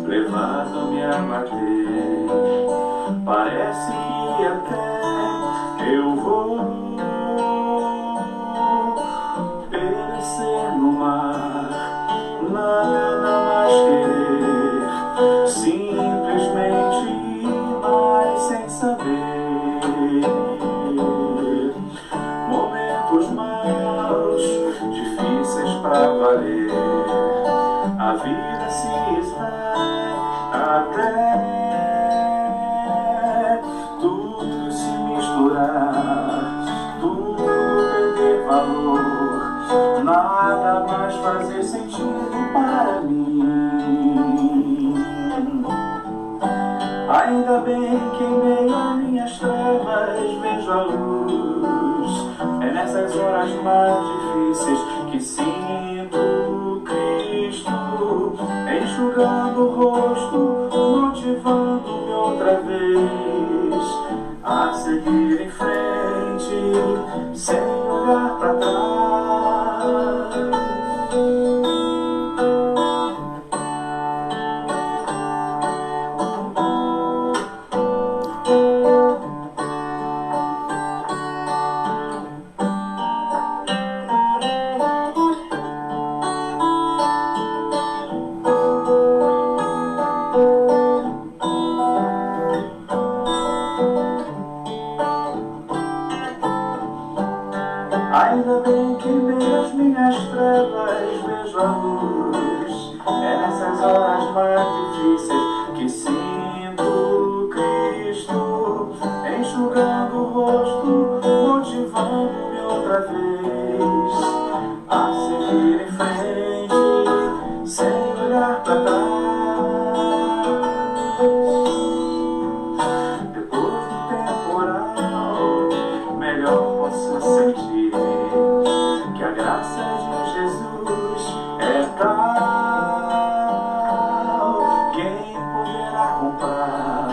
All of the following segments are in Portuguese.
levaram-me a bater. Parece que até eu vou perecer no mar, nada mais querer, simplesmente ir mais sem saber. Momentos maus, difíceis pra valer, a vida se esvai até tudo se misturar, tudo perder valor, nada mais fazer sentido para mim. Ainda bem que em meio a minhas trevas vejo a luz. É nessas horas mais difíceis que sinto Cristo enxugando o rosto, motivando-me outra vez a seguir em frente, sem olhar para trás. Ainda bem que em meio às minhas trevas vejo a luz. É nessas horas mais difíceis que sinto Cristo enxugando o rosto, motivando-me outra vez a seguir em frente, sem olhar para trás. Depois do temporal, melhor posso sentir que a graça de Jesus é tal. Quem poderá comprar?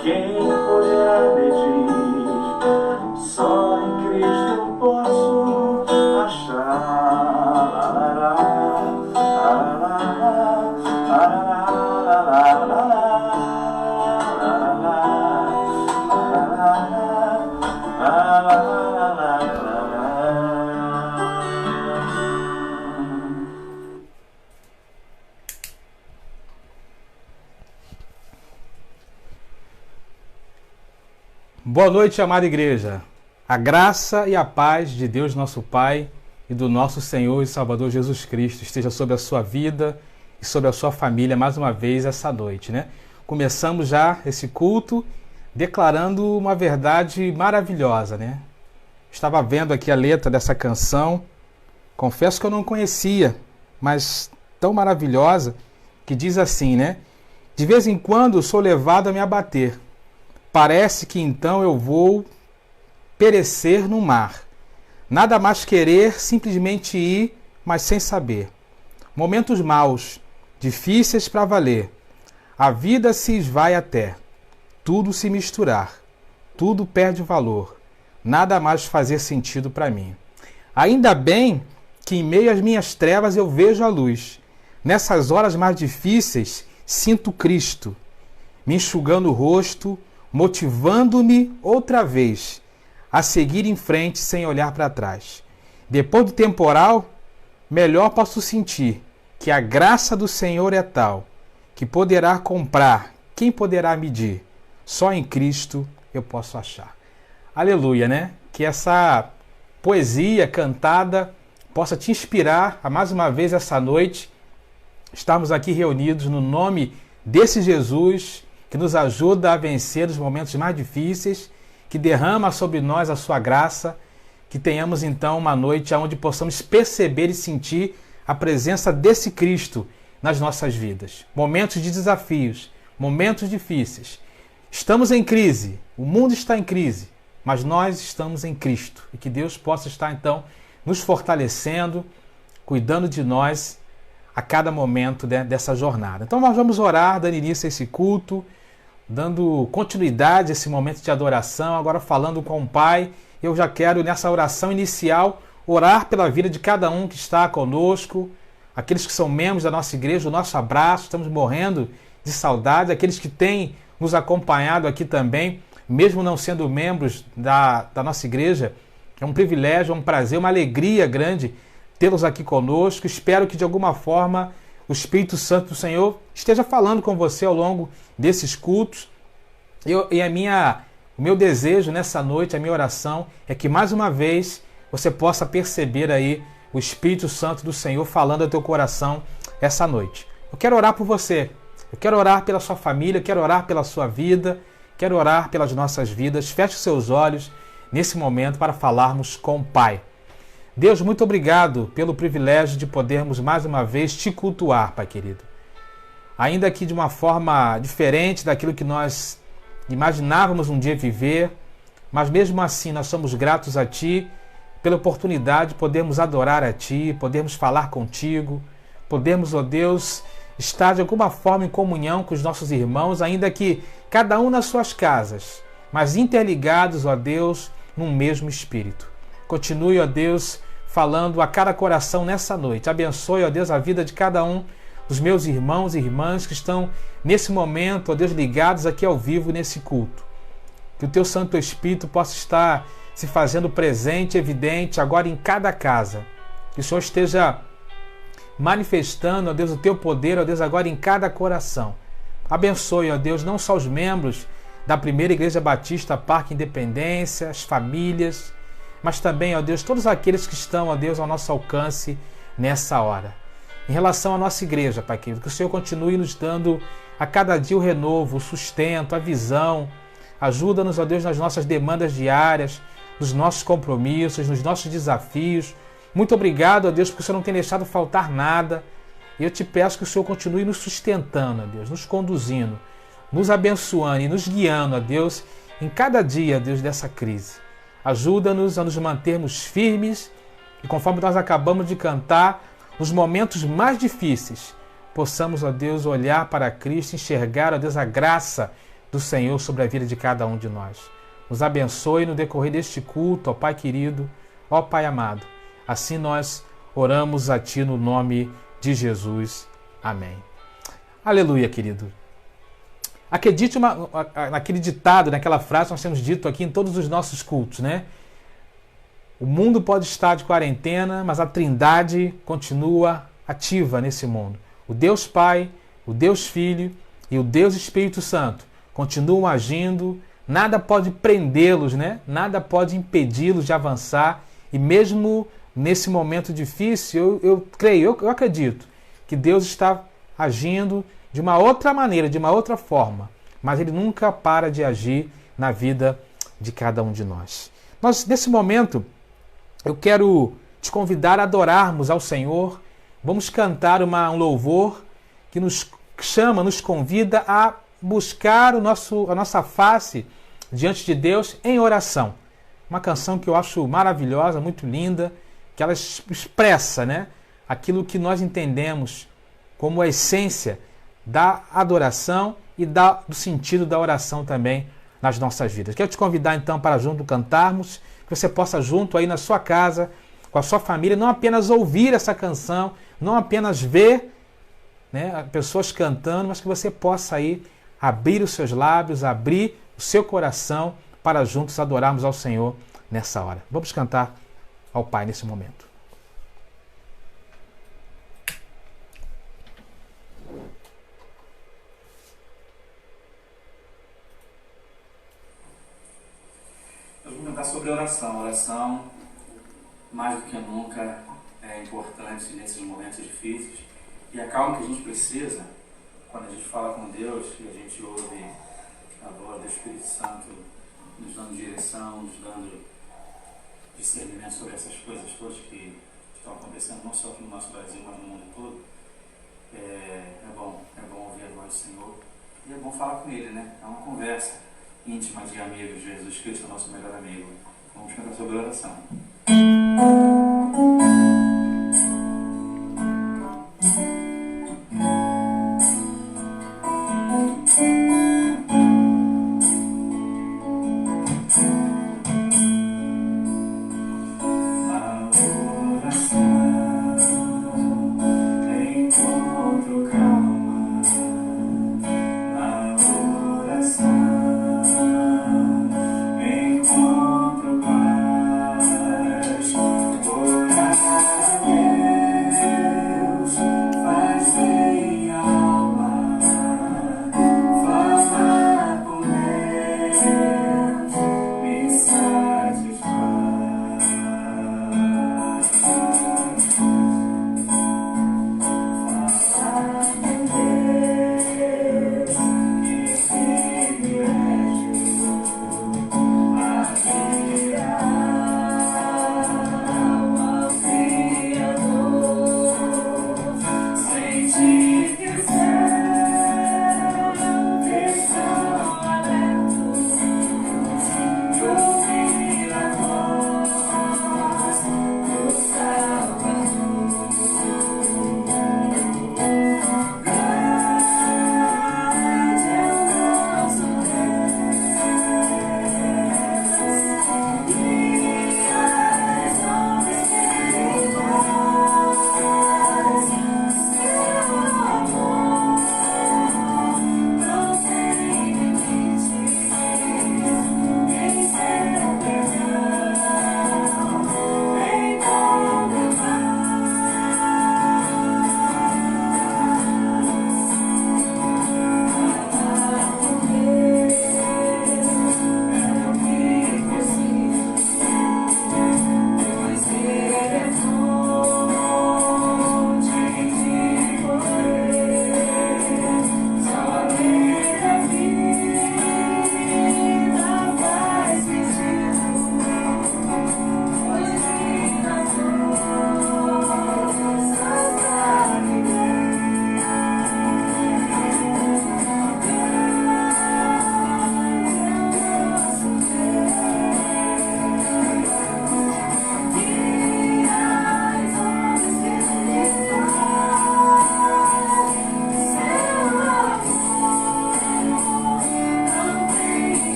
Quem poderá medir? Só em Cristo eu posso achar. Boa noite, amada igreja. A graça e a paz de Deus nosso Pai e do nosso Senhor e Salvador Jesus Cristo esteja sobre a sua vida e sobre a sua família mais uma vez essa noite, né? Começamos já esse culto declarando uma verdade maravilhosa, né? Estava vendo aqui a letra dessa canção, confesso que eu não conhecia, mas tão maravilhosa, que diz assim, né? De vez em quando sou levado a me abater. Parece que então eu vou perecer no mar. Nada mais querer, simplesmente ir, mas sem saber. Momentos maus, difíceis para valer. A vida se esvai até. Tudo se misturar. Tudo perde valor. Nada mais fazer sentido para mim. Ainda bem que em meio às minhas trevas eu vejo a luz. Nessas horas mais difíceis, sinto Cristo me enxugando o rosto, motivando-me outra vez a seguir em frente sem olhar para trás. Depois do temporal, melhor posso sentir que a graça do Senhor é tal que poderá comprar, quem poderá medir? Só em Cristo eu posso achar. Aleluia, né? Que essa poesia cantada possa te inspirar a mais uma vez essa noite estarmos aqui reunidos no nome desse Jesus que nos ajuda a vencer os momentos mais difíceis, que derrama sobre nós a sua graça, que tenhamos então uma noite onde possamos perceber e sentir a presença desse Cristo nas nossas vidas. Momentos de desafios, momentos difíceis. Estamos em crise, o mundo está em crise, mas nós estamos em Cristo. E que Deus possa estar então nos fortalecendo, cuidando de nós a cada momento dessa jornada. Então nós vamos orar, dando início a esse culto, dando continuidade a esse momento de adoração, agora falando com o Pai. Eu já quero, nessa oração inicial, orar pela vida de cada um que está conosco, aqueles que são membros da nossa igreja, o nosso abraço, estamos morrendo de saudade, aqueles que têm nos acompanhado aqui também, mesmo não sendo membros da nossa igreja. É um privilégio, é um prazer, uma alegria grande tê-los aqui conosco. Espero que de alguma forma o Espírito Santo do Senhor esteja falando com você ao longo desses cultos. O meu desejo nessa noite, a minha oração, é que mais uma vez você possa perceber aí o Espírito Santo do Senhor falando ao teu coração essa noite. Eu quero orar por você, eu quero orar pela sua família, eu quero orar pela sua vida, quero orar pelas nossas vidas. Feche os seus olhos nesse momento para falarmos com o Pai. Deus, muito obrigado pelo privilégio de podermos mais uma vez te cultuar, Pai querido. Ainda que de uma forma diferente daquilo que nós imaginávamos um dia viver, mas mesmo assim nós somos gratos a Ti pela oportunidade de podermos adorar a Ti, podermos falar contigo, podermos, ó Deus, estar de alguma forma em comunhão com os nossos irmãos, ainda que cada um nas suas casas, mas interligados, ó Deus, num mesmo Espírito. Continue, ó Deus, falando a cada coração nessa noite. Abençoe, ó Deus, a vida de cada um dos meus irmãos e irmãs que estão nesse momento, ó Deus, ligados aqui ao vivo nesse culto. Que o Teu Santo Espírito possa estar se fazendo presente, evidente, agora em cada casa. Que o Senhor esteja manifestando, ó Deus, o Teu poder, ó Deus, agora em cada coração. Abençoe, ó Deus, não só os membros da Primeira Igreja Batista Parque Independência, as famílias, mas também, ó Deus, todos aqueles que estão, ó Deus, ao nosso alcance nessa hora. Em relação à nossa igreja, Pai querido, que o Senhor continue nos dando a cada dia o renovo, o sustento, a visão. Ajuda-nos, ó Deus, nas nossas demandas diárias, nos nossos compromissos, nos nossos desafios. Muito obrigado, ó Deus, porque o Senhor não tem deixado faltar nada. E eu te peço que o Senhor continue nos sustentando, ó Deus, nos conduzindo, nos abençoando e nos guiando, ó Deus, em cada dia, ó Deus, dessa crise. Ajuda-nos a nos mantermos firmes e, conforme nós acabamos de cantar, nos momentos mais difíceis, possamos, ó Deus, olhar para Cristo, enxergar, ó Deus, a graça do Senhor sobre a vida de cada um de nós. Nos abençoe no decorrer deste culto, ó Pai querido, ó Pai amado. Assim nós oramos a Ti no nome de Jesus. Amém. Aleluia, querido. Acredite naquele ditado, naquela frase que nós temos dito aqui em todos os nossos cultos, né? O mundo pode estar de quarentena, mas a Trindade continua ativa nesse mundo. O Deus Pai, o Deus Filho e o Deus Espírito Santo continuam agindo. Nada pode prendê-los, né? Nada pode impedi-los de avançar. E mesmo nesse momento difícil, eu creio, eu acredito que Deus está agindo de uma outra maneira, de uma outra forma. Mas Ele nunca para de agir na vida de cada um de nós. Nesse momento, eu quero te convidar a adorarmos ao Senhor. Vamos cantar um louvor que nos chama, nos convida a buscar a nossa face diante de Deus em oração. Uma canção que eu acho maravilhosa, muito linda, que ela expressa, né, aquilo que nós entendemos como a essência da adoração e do sentido da oração também nas nossas vidas. Quero te convidar então para junto cantarmos, que você possa junto aí na sua casa, com a sua família, não apenas ouvir essa canção, não apenas ver, né, pessoas cantando, mas que você possa aí abrir os seus lábios, abrir o seu coração para juntos adorarmos ao Senhor nessa hora. Vamos cantar ao Pai nesse momento. Eu vou cantar sobre oração. Oração, mais do que nunca, é importante nesses momentos difíceis. E a calma que a gente precisa, quando a gente fala com Deus e a gente ouve a voz do Espírito Santo nos dando direção, nos dando discernimento sobre essas coisas todas que estão acontecendo, não só aqui no nosso Brasil, mas no mundo todo. É bom ouvir a voz do Senhor e é bom falar com Ele, né? É uma conversa íntima de amigos. Jesus Cristo é o nosso melhor amigo. Vamos cantar sobre a oração.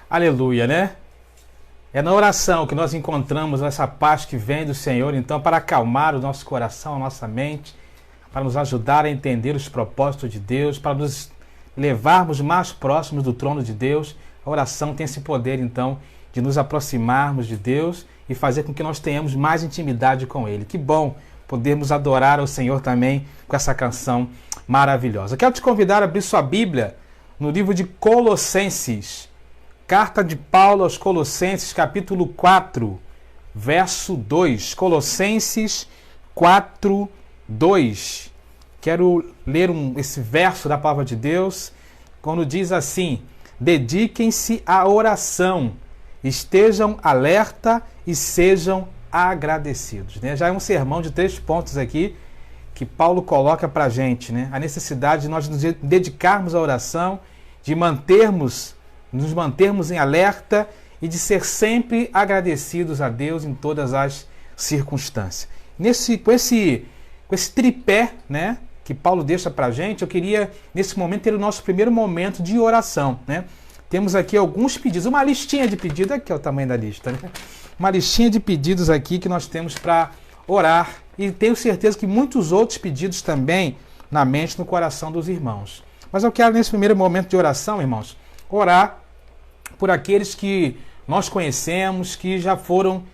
Aleluia, né? É na oração que nós encontramos essa paz que vem do Senhor, então, para acalmar o nosso coração, a nossa mente, para nos ajudar a entender os propósitos de Deus, para nos levarmos mais próximos do trono de Deus. A oração tem esse poder, então, de nos aproximarmos de Deus e fazer com que nós tenhamos mais intimidade com Ele. Que bom podermos adorar ao Senhor também com essa canção maravilhosa. Quero te convidar a abrir sua Bíblia no livro de Colossenses. Carta de Paulo aos Colossenses, capítulo 4, verso 2. Colossenses 4, 2. Quero ler esse verso da palavra de Deus, quando diz assim: dediquem-se à oração, estejam alerta e sejam agradecidos. Né? Já é um sermão de 3 pontos aqui que Paulo coloca para a gente, né? A necessidade de nós nos dedicarmos à oração, de nos mantermos em alerta e de ser sempre agradecidos a Deus em todas as circunstâncias. Com esse tripé, né, que Paulo deixa para a gente, eu queria, nesse momento, ter o nosso primeiro momento de oração. Né? Temos aqui alguns pedidos, uma listinha de pedidos, aqui é o tamanho da lista, né? Uma listinha de pedidos aqui que nós temos para orar, e tenho certeza que muitos outros pedidos também na mente, no coração dos irmãos. Mas eu quero, nesse primeiro momento de oração, irmãos, orar por aqueles que nós conhecemos, que já foram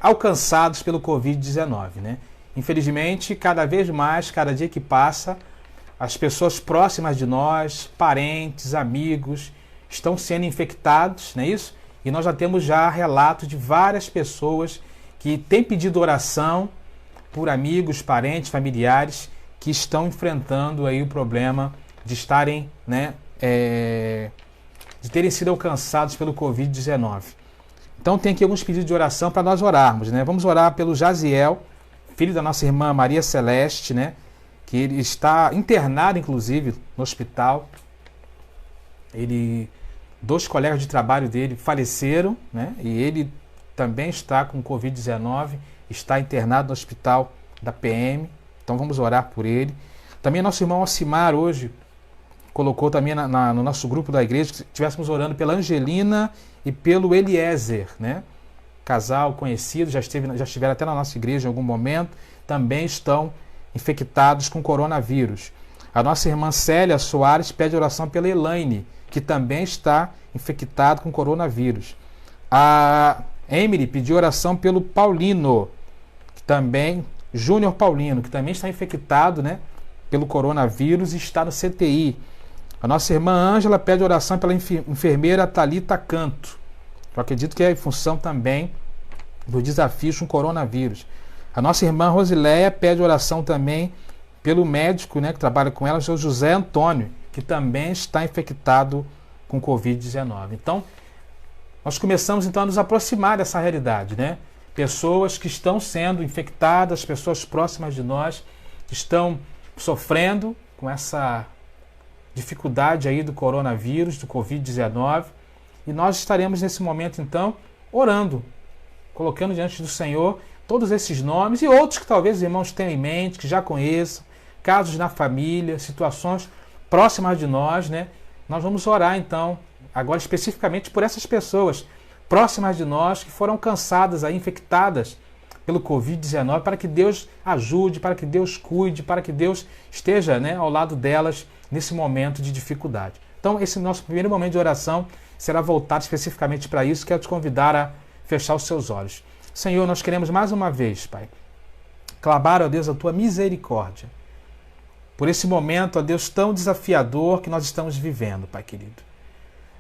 alcançados pelo Covid-19. Né? Infelizmente, cada vez mais, cada dia que passa, as pessoas próximas de nós, parentes, amigos, estão sendo infectados, não é isso? E nós já temos relatos de várias pessoas que têm pedido oração por amigos, parentes, familiares que estão enfrentando aí o problema de estarem, né, de terem sido alcançados pelo Covid-19. Então tem aqui alguns pedidos de oração para nós orarmos, né? Vamos orar pelo Jaziel, filho da nossa irmã Maria Celeste, né? Que ele está internado, inclusive, no hospital. 2 colegas de trabalho dele faleceram, né? E ele também está com Covid-19, está internado no hospital da PM. Então vamos orar por ele. Também nosso irmão Alcimar hoje colocou também no nosso grupo da igreja que estivéssemos orando pela Angelina e pelo Eliezer, né? Casal conhecido, já estiveram até na nossa igreja em algum momento, também estão infectados com coronavírus. A nossa irmã Célia Soares pede oração pela Elaine, que também está infectado com coronavírus. A Emily pediu oração pelo Paulino, Júnior Paulino, que também está infectado, né, pelo coronavírus e está no CTI. A nossa irmã Ângela pede oração pela enfermeira Thalita Canto. Eu acredito que é em função também dos desafios com o coronavírus. A nossa irmã Rosileia pede oração também pelo médico, né, que trabalha com ela, o José Antônio, que também está infectado com Covid-19. Então, nós começamos então a nos aproximar dessa realidade, né? Pessoas que estão sendo infectadas, pessoas próximas de nós, que estão sofrendo com essa dificuldade aí do coronavírus, do Covid-19, e nós estaremos nesse momento então orando, colocando diante do Senhor todos esses nomes e outros que talvez os irmãos tenham em mente, que já conheçam, casos na família, situações próximas de nós, né? Nós vamos orar então, agora especificamente por essas pessoas próximas de nós que foram alcançadas, aí, infectadas pelo Covid-19, para que Deus ajude, para que Deus cuide, para que Deus esteja, né, ao lado delas nesse momento de dificuldade. Então, esse nosso primeiro momento de oração será voltado especificamente para isso. Quero te convidar a fechar os seus olhos. Senhor, nós queremos mais uma vez, Pai, clamar, ó Deus, a Tua misericórdia por esse momento, ó Deus, tão desafiador que nós estamos vivendo, Pai querido.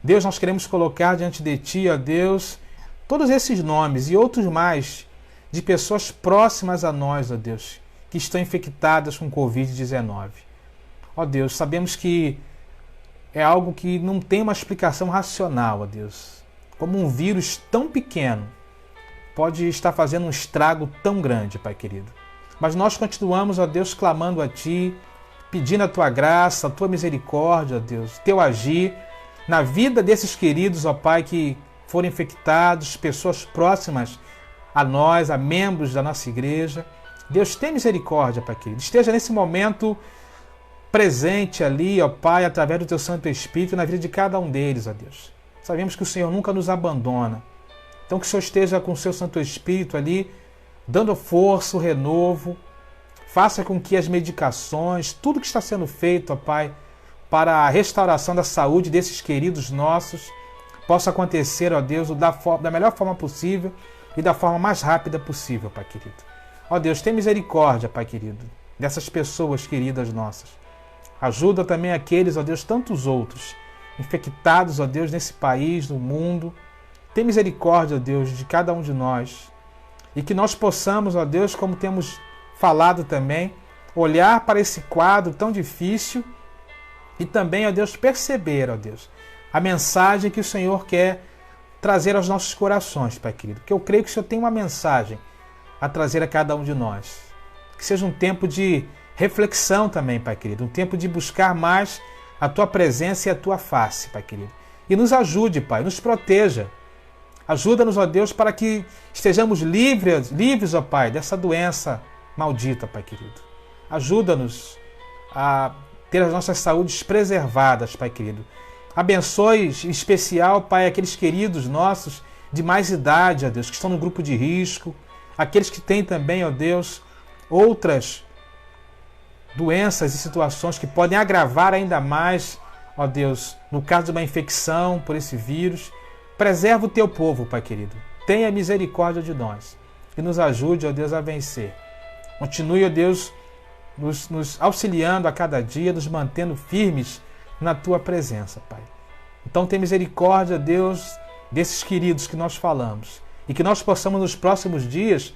Deus, nós queremos colocar diante de Ti, ó Deus, todos esses nomes e outros mais de pessoas próximas a nós, ó Deus, que estão infectadas com Covid-19. Ó Deus, sabemos que é algo que não tem uma explicação racional, ó Deus. Como um vírus tão pequeno pode estar fazendo um estrago tão grande, Pai querido. Mas nós continuamos, ó Deus, clamando a Ti, pedindo a Tua graça, a Tua misericórdia, ó Deus, Teu agir na vida desses queridos, ó Pai, que foram infectados, pessoas próximas a nós, a membros da nossa igreja. Deus, tem misericórdia, Pai querido. Esteja nesse momento presente ali, ó Pai, através do Teu Santo Espírito, na vida de cada um deles, ó Deus. Sabemos que o Senhor nunca nos abandona. Então que o Senhor esteja com o seu Santo Espírito ali, dando força, o renovo. Faça com que as medicações, tudo que está sendo feito, ó Pai, para a restauração da saúde desses queridos nossos, possa acontecer, ó Deus, da melhor forma possível e da forma mais rápida possível, Pai querido. Ó Deus, tem misericórdia, Pai querido, dessas pessoas queridas nossas. Ajuda também aqueles, ó Deus, tantos outros, infectados, ó Deus, nesse país, no mundo. Tem misericórdia, ó Deus, de cada um de nós. E que nós possamos, ó Deus, como temos falado também, olhar para esse quadro tão difícil e também, ó Deus, perceber, ó Deus, a mensagem que o Senhor quer trazer aos nossos corações, Pai querido. Porque eu creio que o Senhor tem uma mensagem a trazer a cada um de nós. Que seja um tempo de reflexão também, Pai querido. Um tempo de buscar mais a Tua presença e a Tua face, Pai querido. E nos ajude, Pai, nos proteja. Ajuda-nos, ó Deus, para que estejamos livres, ó Pai, dessa doença maldita, Pai querido. Ajuda-nos a ter as nossas saúdes preservadas, Pai querido. Abençoe em especial, Pai, aqueles queridos nossos de mais idade, ó Deus, que estão no grupo de risco, aqueles que têm também, ó Deus, outras doenças e situações que podem agravar ainda mais, ó Deus, no caso de uma infecção por esse vírus. Preserva o Teu povo, Pai querido. Tenha misericórdia de nós e nos ajude, ó Deus, a vencer. Continue, ó Deus, nos auxiliando a cada dia, nos mantendo firmes na Tua presença, Pai. Então tem misericórdia, Deus, desses queridos que nós falamos e que nós possamos nos próximos dias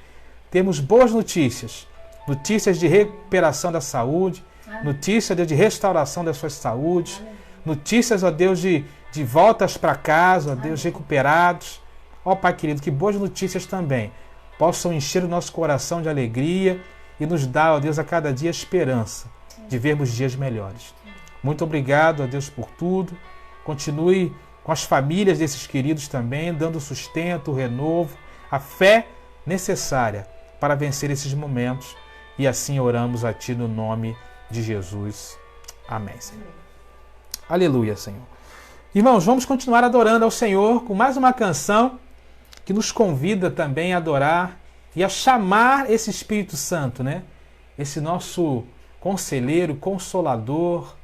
termos boas notícias, notícias de recuperação da saúde, notícias, Deus, de restauração das suas saúdes, notícias, ó Deus, de voltas para casa, ó Deus, recuperados. Ó Pai querido, que boas notícias também possam encher o nosso coração de alegria e nos dar, ó Deus, a cada dia esperança de vermos dias melhores. Muito obrigado, ó Deus, por tudo. Continue com as famílias desses queridos também, dando sustento, renovo, a fé necessária para vencer esses momentos. E assim oramos a Ti no nome de Jesus. Amém, Senhor. Aleluia, Senhor. Irmãos, vamos continuar adorando ao Senhor com mais uma canção que nos convida também a adorar e a chamar esse Espírito Santo, né? Esse nosso conselheiro, consolador,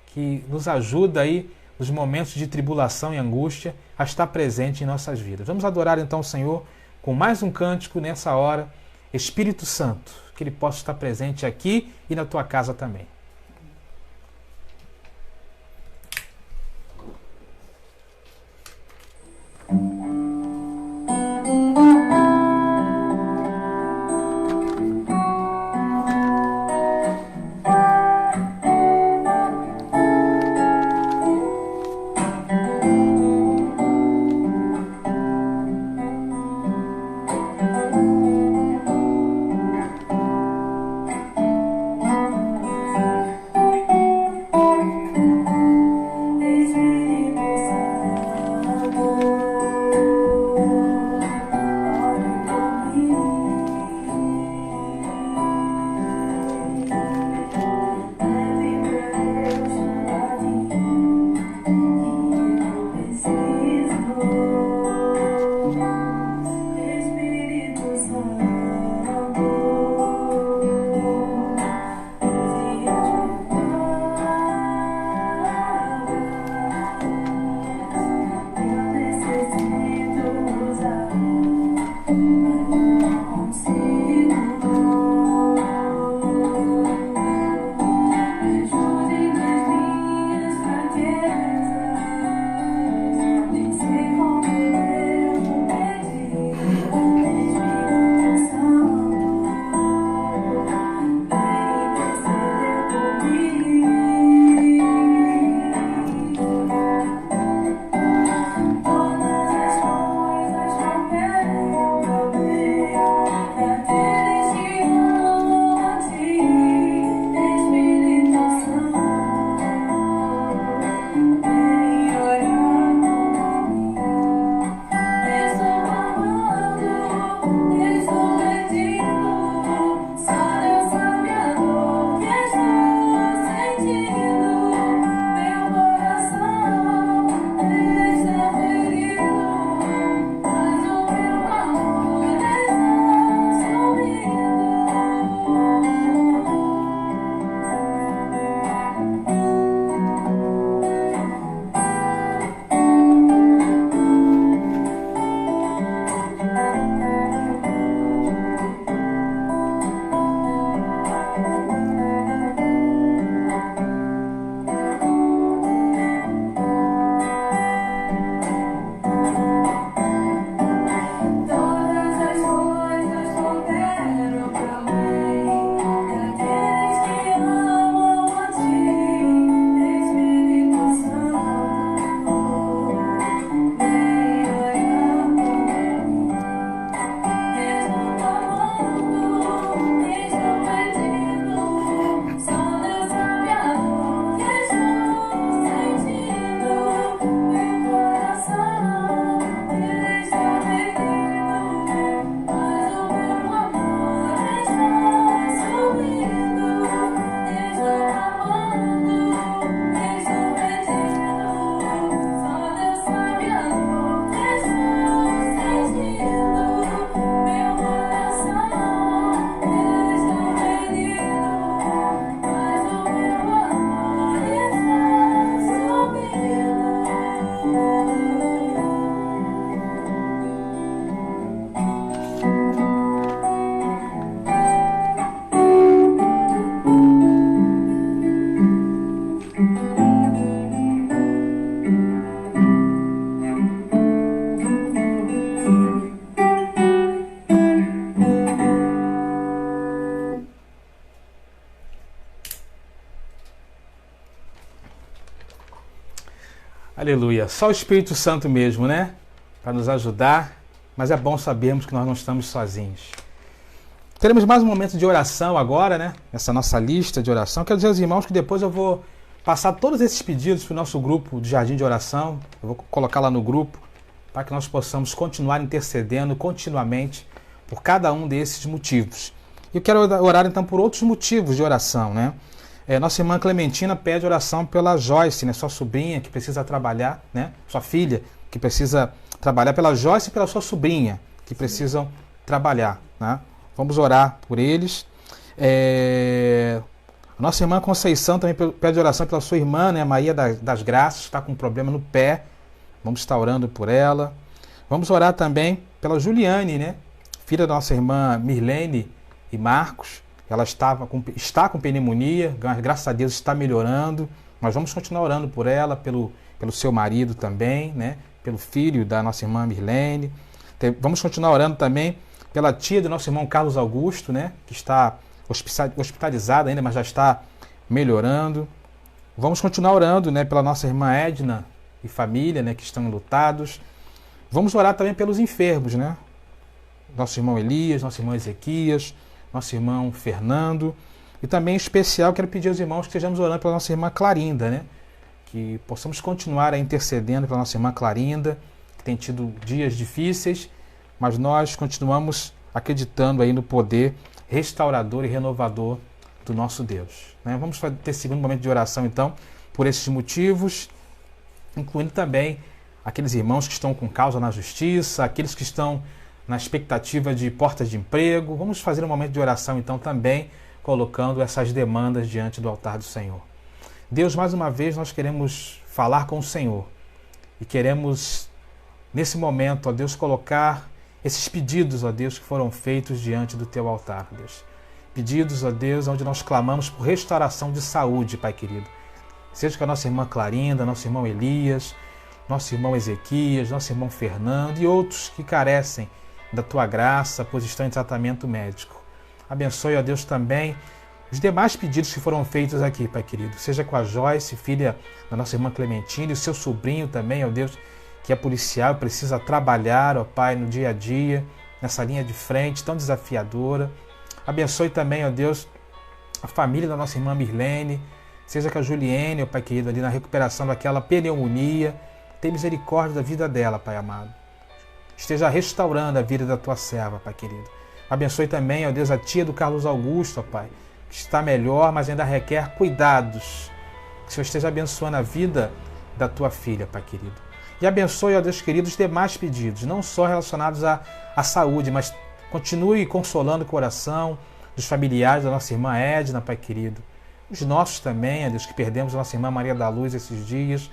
que nos ajuda aí nos momentos de tribulação e angústia a estar presente em nossas vidas. Vamos adorar então o Senhor com mais um cântico nessa hora. Espírito Santo, que Ele possa estar presente aqui e na tua casa também. Aleluia. Só o Espírito Santo mesmo, né? Para nos ajudar, mas é bom sabermos que nós não estamos sozinhos. Teremos mais um momento de oração agora, né? Essa nossa lista de oração. Quero dizer aos irmãos que depois eu vou passar todos esses pedidos para o nosso grupo de Jardim de Oração. Eu vou colocar lá no grupo para que nós possamos continuar intercedendo continuamente por cada um desses motivos. E eu quero orar então por outros motivos de oração, né? Nossa irmã Clementina pede oração pela Joyce, né? Sua sobrinha que precisa trabalhar, né? Sua filha que precisa trabalhar, pela Joyce e pela sua sobrinha que precisam trabalhar, né? Vamos orar por eles. A nossa irmã Conceição também pede oração pela sua irmã, né? Maria das Graças, que está com um problema no pé. Vamos estar orando por ela. Vamos orar também pela Juliane, né? Filha da nossa irmã Mirlene e Marcos. Ela está com pneumonia, graças a Deus está melhorando. Mas vamos continuar orando por ela, pelo seu marido também, né? Pelo filho da nossa irmã Mirlene. Vamos continuar orando também pela tia do nosso irmão Carlos Augusto, né? Que está hospitalizada ainda, mas já está melhorando. Vamos continuar orando, né? Pela nossa irmã Edna e família, né? Que estão enlutados. Vamos orar também pelos enfermos, né? Nosso irmão Elias, nosso irmão Ezequias, nosso irmão Fernando. E também, em especial, quero pedir aos irmãos que estejamos orando pela nossa irmã Clarinda, né? Que possamos continuar intercedendo pela nossa irmã Clarinda, que tem tido dias difíceis, mas nós continuamos acreditando aí no poder restaurador e renovador do nosso Deus, né? Vamos ter segundo momento de oração, então, por esses motivos, incluindo também aqueles irmãos que estão com causa na justiça, aqueles que estão na expectativa de portas de emprego. Vamos fazer um momento de oração, então, também colocando essas demandas diante do altar do Senhor. Deus, mais uma vez, nós queremos falar com o Senhor e queremos, nesse momento, ó Deus, colocar esses pedidos, ó Deus, que foram feitos diante do Teu altar, Deus. Pedidos, ó Deus, onde nós clamamos por restauração de saúde, Pai querido. Seja com a nossa irmã Clarinda, nosso irmão Elias, nosso irmão Ezequias, nosso irmão Fernando e outros que carecem da Tua graça, pois estão em tratamento médico. Abençoe, ó Deus, também os demais pedidos que foram feitos aqui, Pai querido. Seja com a Joyce, filha da nossa irmã Clementina, e o seu sobrinho também, ó Deus, que é policial, precisa trabalhar, ó Pai, no dia a dia, nessa linha de frente tão desafiadora. Abençoe também, ó Deus, a família da nossa irmã Mirlene, seja com a Juliene, ó Pai querido, ali na recuperação daquela pneumonia. Tem misericórdia da vida dela, Pai amado. Esteja restaurando a vida da Tua serva, Pai querido. Abençoe também, ó Deus, a tia do Carlos Augusto, ó Pai, que está melhor, mas ainda requer cuidados. Que o Senhor esteja abençoando a vida da Tua filha, Pai querido. E abençoe, ó Deus querido, os demais pedidos, não só relacionados à saúde, mas continue consolando o coração dos familiares da nossa irmã Edna, Pai querido. Os nossos também, ó Deus, que perdemos a nossa irmã Maria da Luz esses dias.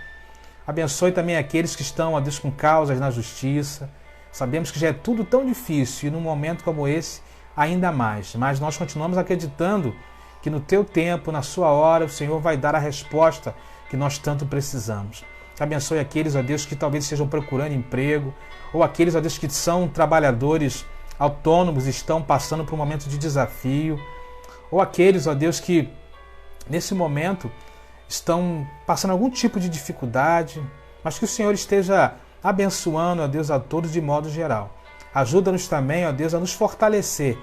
Abençoe também aqueles que estão, ó Deus, com causas na justiça. Sabemos que já é tudo tão difícil e num momento como esse, ainda mais. Mas nós continuamos acreditando que no Teu tempo, na Sua hora, o Senhor vai dar a resposta que nós tanto precisamos. Abençoe aqueles, ó Deus, que talvez estejam procurando emprego, ou aqueles, ó Deus, que são trabalhadores autônomos e estão passando por um momento de desafio, ou aqueles, ó Deus, que nesse momento estão passando algum tipo de dificuldade, mas que o Senhor esteja abençoando, ó Deus, a todos de modo geral. Ajuda-nos também, ó Deus, a nos fortalecer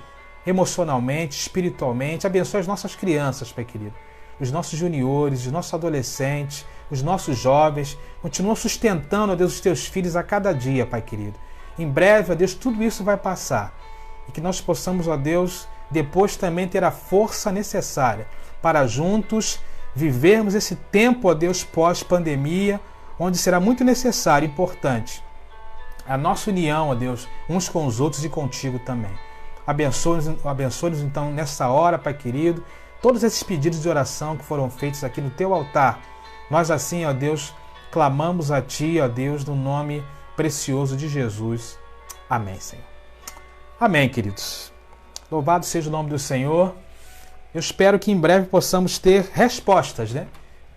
emocionalmente, espiritualmente. Abençoe as nossas crianças, Pai querido, os nossos juniores, os nossos adolescentes, os nossos jovens. Continua sustentando, ó Deus, os Teus filhos a cada dia, Pai querido. Em breve, ó Deus, tudo isso vai passar. E que nós possamos, ó Deus, depois também ter a força necessária para juntos vivermos esse tempo, ó Deus, pós-pandemia, onde será muito necessário e importante a nossa união, ó Deus, uns com os outros e contigo também. Abençoe-nos então nessa hora, Pai querido, todos esses pedidos de oração que foram feitos aqui no Teu altar. Nós assim, ó Deus, clamamos a Ti, ó Deus, no nome precioso de Jesus. Amém, Senhor. Amém, queridos. Louvado seja o nome do Senhor. Eu espero que em breve possamos ter respostas, né,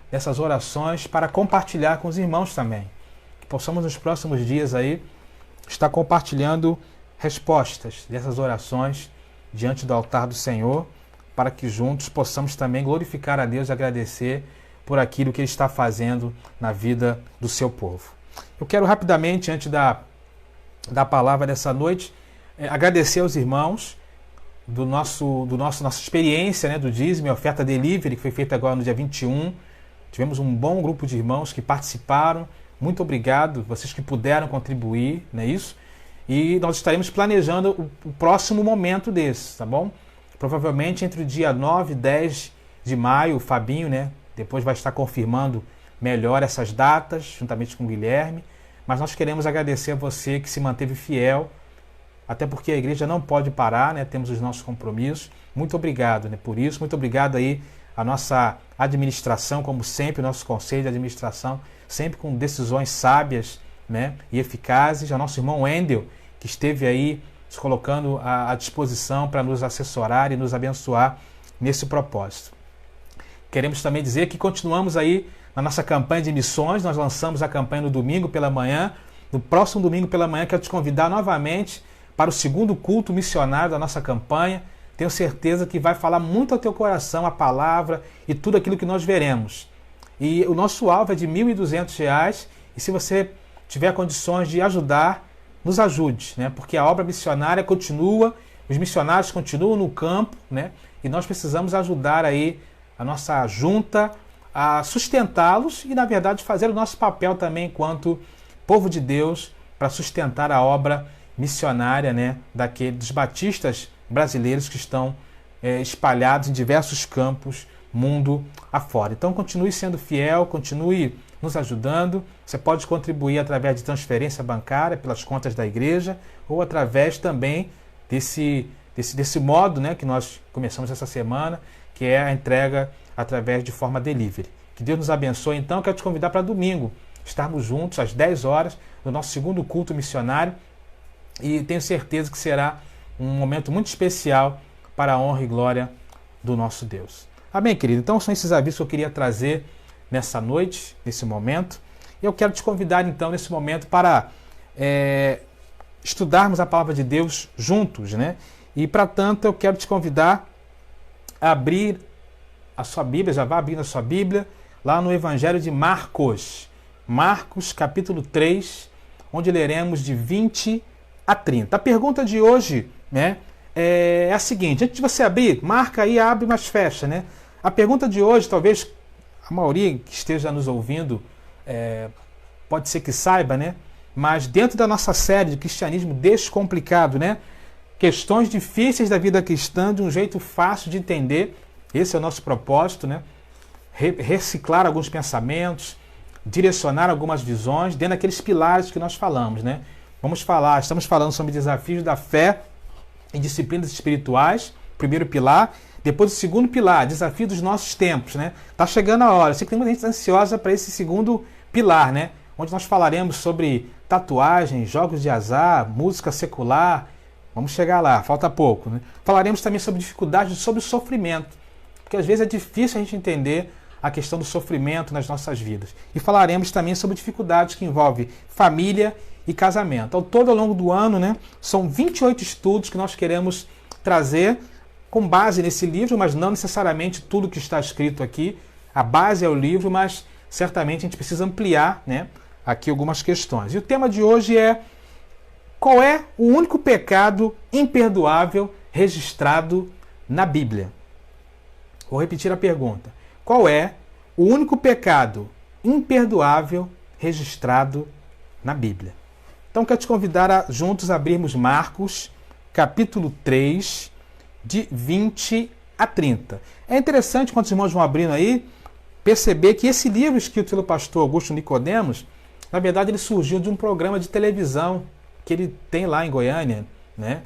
dessas orações para compartilhar com os irmãos também. Que possamos nos próximos dias aí estar compartilhando respostas dessas orações diante do altar do Senhor, para que juntos possamos também glorificar a Deus e agradecer por aquilo que Ele está fazendo na vida do seu povo. Eu quero rapidamente, antes da palavra dessa noite, agradecer aos irmãos nossa experiência, né, do dízimo e oferta delivery, que foi feita agora no dia 21. Tivemos um bom grupo de irmãos que participaram. Muito obrigado, vocês que puderam contribuir, não é isso? E nós estaremos planejando o próximo momento desse, tá bom? Provavelmente entre o dia 9 e 10 de maio, o Fabinho, né, depois vai estar confirmando melhor essas datas, juntamente com o Guilherme. Mas nós queremos agradecer a você que se manteve fiel, até porque a igreja não pode parar, né? Temos os nossos compromissos. Muito obrigado, né, por isso. Muito obrigado aí à nossa administração, como sempre, o nosso conselho de administração, sempre com decisões sábias, né, e eficazes. Ao nosso irmão Wendel, que esteve aí se colocando à disposição para nos assessorar e nos abençoar nesse propósito. Queremos também dizer que continuamos aí na nossa campanha de missões. Nós lançamos a campanha no domingo pela manhã. No próximo domingo pela manhã, quero te convidar novamente para o segundo culto missionário da nossa campanha. Tenho certeza que vai falar muito ao teu coração a palavra e tudo aquilo que nós veremos. E o nosso alvo é de R$ 1.200. E se você tiver condições de ajudar, nos ajude, né? Porque a obra missionária continua, os missionários continuam no campo, né? E nós precisamos ajudar aí a nossa junta a sustentá-los e, na verdade, fazer o nosso papel também enquanto povo de Deus para sustentar a obra missionária, né, dos batistas brasileiros que estão espalhados em diversos campos, mundo afora. Então, continue sendo fiel, continue nos ajudando. Você pode contribuir através de transferência bancária pelas contas da igreja ou através também desse modo, né, que nós começamos essa semana, que é a entrega através de forma delivery. Que Deus nos abençoe. Então, eu quero te convidar para domingo, estarmos juntos às 10 horas no nosso segundo culto missionário, e tenho certeza que será um momento muito especial para a honra e glória do nosso Deus. Amém, querido? Então, são esses avisos que eu queria trazer nessa noite, nesse momento. E eu quero te convidar, então, nesse momento para estudarmos a palavra de Deus juntos, né? E, para tanto, eu quero te convidar a abrir a sua Bíblia, já vai abrindo a sua Bíblia, lá no Evangelho de Marcos. Marcos, capítulo 3, onde leremos de 20 a 30. A pergunta de hoje, né, é a seguinte: antes de você abrir, marca aí, abre, mas fecha, né? A pergunta de hoje, talvez a maioria que esteja nos ouvindo pode ser que saiba, né? Mas dentro da nossa série de Cristianismo Descomplicado, né? Questões difíceis da vida cristã de um jeito fácil de entender. Esse é o nosso propósito, né? Reciclar alguns pensamentos, direcionar algumas visões dentro daqueles pilares que nós falamos, né? Estamos falando sobre desafios da fé e disciplinas espirituais, primeiro pilar. Depois o segundo pilar, desafio dos nossos tempos, né? Tá chegando a hora. Eu sei que tem muita gente ansiosa para esse segundo pilar, né? Onde nós falaremos sobre tatuagens, jogos de azar, música secular. Vamos chegar lá, falta pouco, né? Falaremos também sobre dificuldades, sobre o sofrimento. Porque às vezes é difícil a gente entender a questão do sofrimento nas nossas vidas. E falaremos também sobre dificuldades que envolvem família e casamento. Ao todo, ao longo do ano, né, são 28 estudos que nós queremos trazer com base nesse livro, mas não necessariamente tudo que está escrito aqui. A base é o livro, mas certamente a gente precisa ampliar, né, aqui algumas questões. E o tema de hoje é: qual é o único pecado imperdoável registrado na Bíblia? Vou repetir a pergunta. Qual é o único pecado imperdoável registrado na Bíblia? Então, quero te convidar a juntos abrirmos Marcos, capítulo 3, de 20 a 30. É interessante, quando os irmãos vão abrindo aí, perceber que esse livro escrito pelo pastor Augusto Nicodemos, na verdade, ele surgiu de um programa de televisão que ele tem lá em Goiânia, né?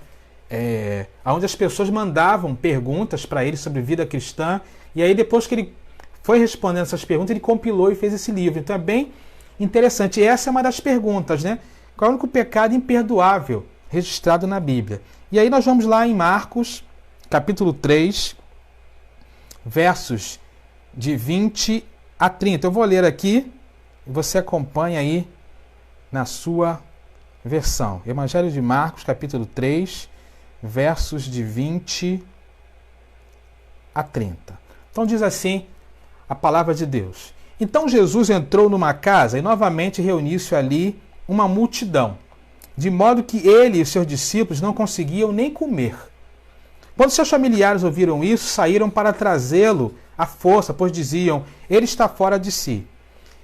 Onde as pessoas mandavam perguntas para ele sobre vida cristã, e aí depois que ele foi respondendo essas perguntas, ele compilou e fez esse livro. Então é bem interessante. E essa é uma das perguntas, né? Qual é o único pecado imperdoável registrado na Bíblia? E aí nós vamos lá em Marcos, capítulo 3, versos de 20 a 30. Eu vou ler aqui e você acompanha aí na sua versão. Evangelho de Marcos, capítulo 3, versos de 20 a 30. Então diz assim a palavra de Deus. Então Jesus entrou numa casa e novamente reuniu-se ali uma multidão, de modo que ele e os seus discípulos não conseguiam nem comer. Quando seus familiares ouviram isso, saíram para trazê-lo à força, pois diziam, ele está fora de si.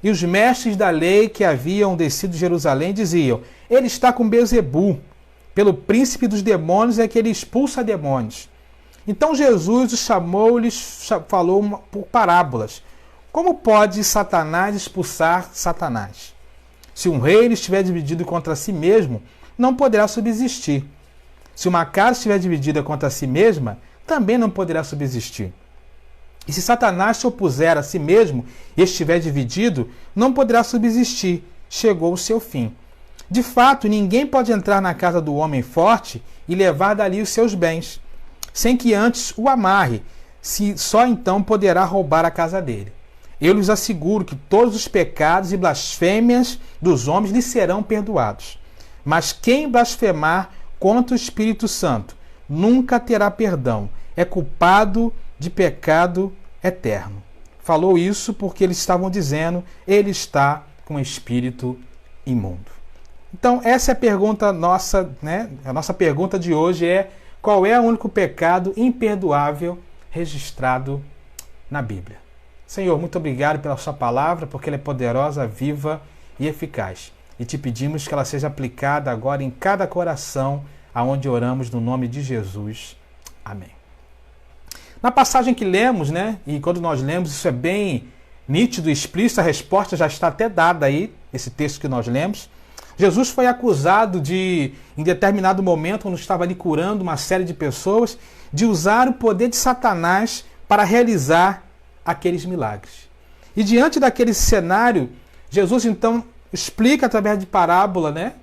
E os mestres da lei que haviam descido de Jerusalém diziam, ele está com Beelzebu, pelo príncipe dos demônios é que ele expulsa demônios. Então Jesus os chamou e lhes falou por parábolas. Como pode Satanás expulsar Satanás? Se um reino estiver dividido contra si mesmo, não poderá subsistir. Se uma casa estiver dividida contra si mesma, também não poderá subsistir. E se Satanás se opuser a si mesmo e estiver dividido, não poderá subsistir. Chegou o seu fim. De fato, ninguém pode entrar na casa do homem forte e levar dali os seus bens, sem que antes o amarre, se só então poderá roubar a casa dele. Eu lhes asseguro que todos os pecados e blasfêmias dos homens lhe serão perdoados. Mas quem blasfemar contra o Espírito Santo nunca terá perdão. É culpado de pecado eterno. Falou isso porque eles estavam dizendo, ele está com espírito imundo. Então, essa é a pergunta nossa, né? A nossa pergunta de hoje é, qual é o único pecado imperdoável registrado na Bíblia? Senhor, muito obrigado pela sua palavra, porque ela é poderosa, viva e eficaz. E te pedimos que ela seja aplicada agora em cada coração, aonde oramos no nome de Jesus. Amém. Na passagem que lemos, né, e quando nós lemos, isso é bem nítido e explícito, a resposta já está até dada aí, esse texto que nós lemos. Jesus foi acusado de, em determinado momento, quando estava ali curando uma série de pessoas, de usar o poder de Satanás para realizar aqueles milagres. E diante daquele cenário, Jesus então explica através de parábola, né,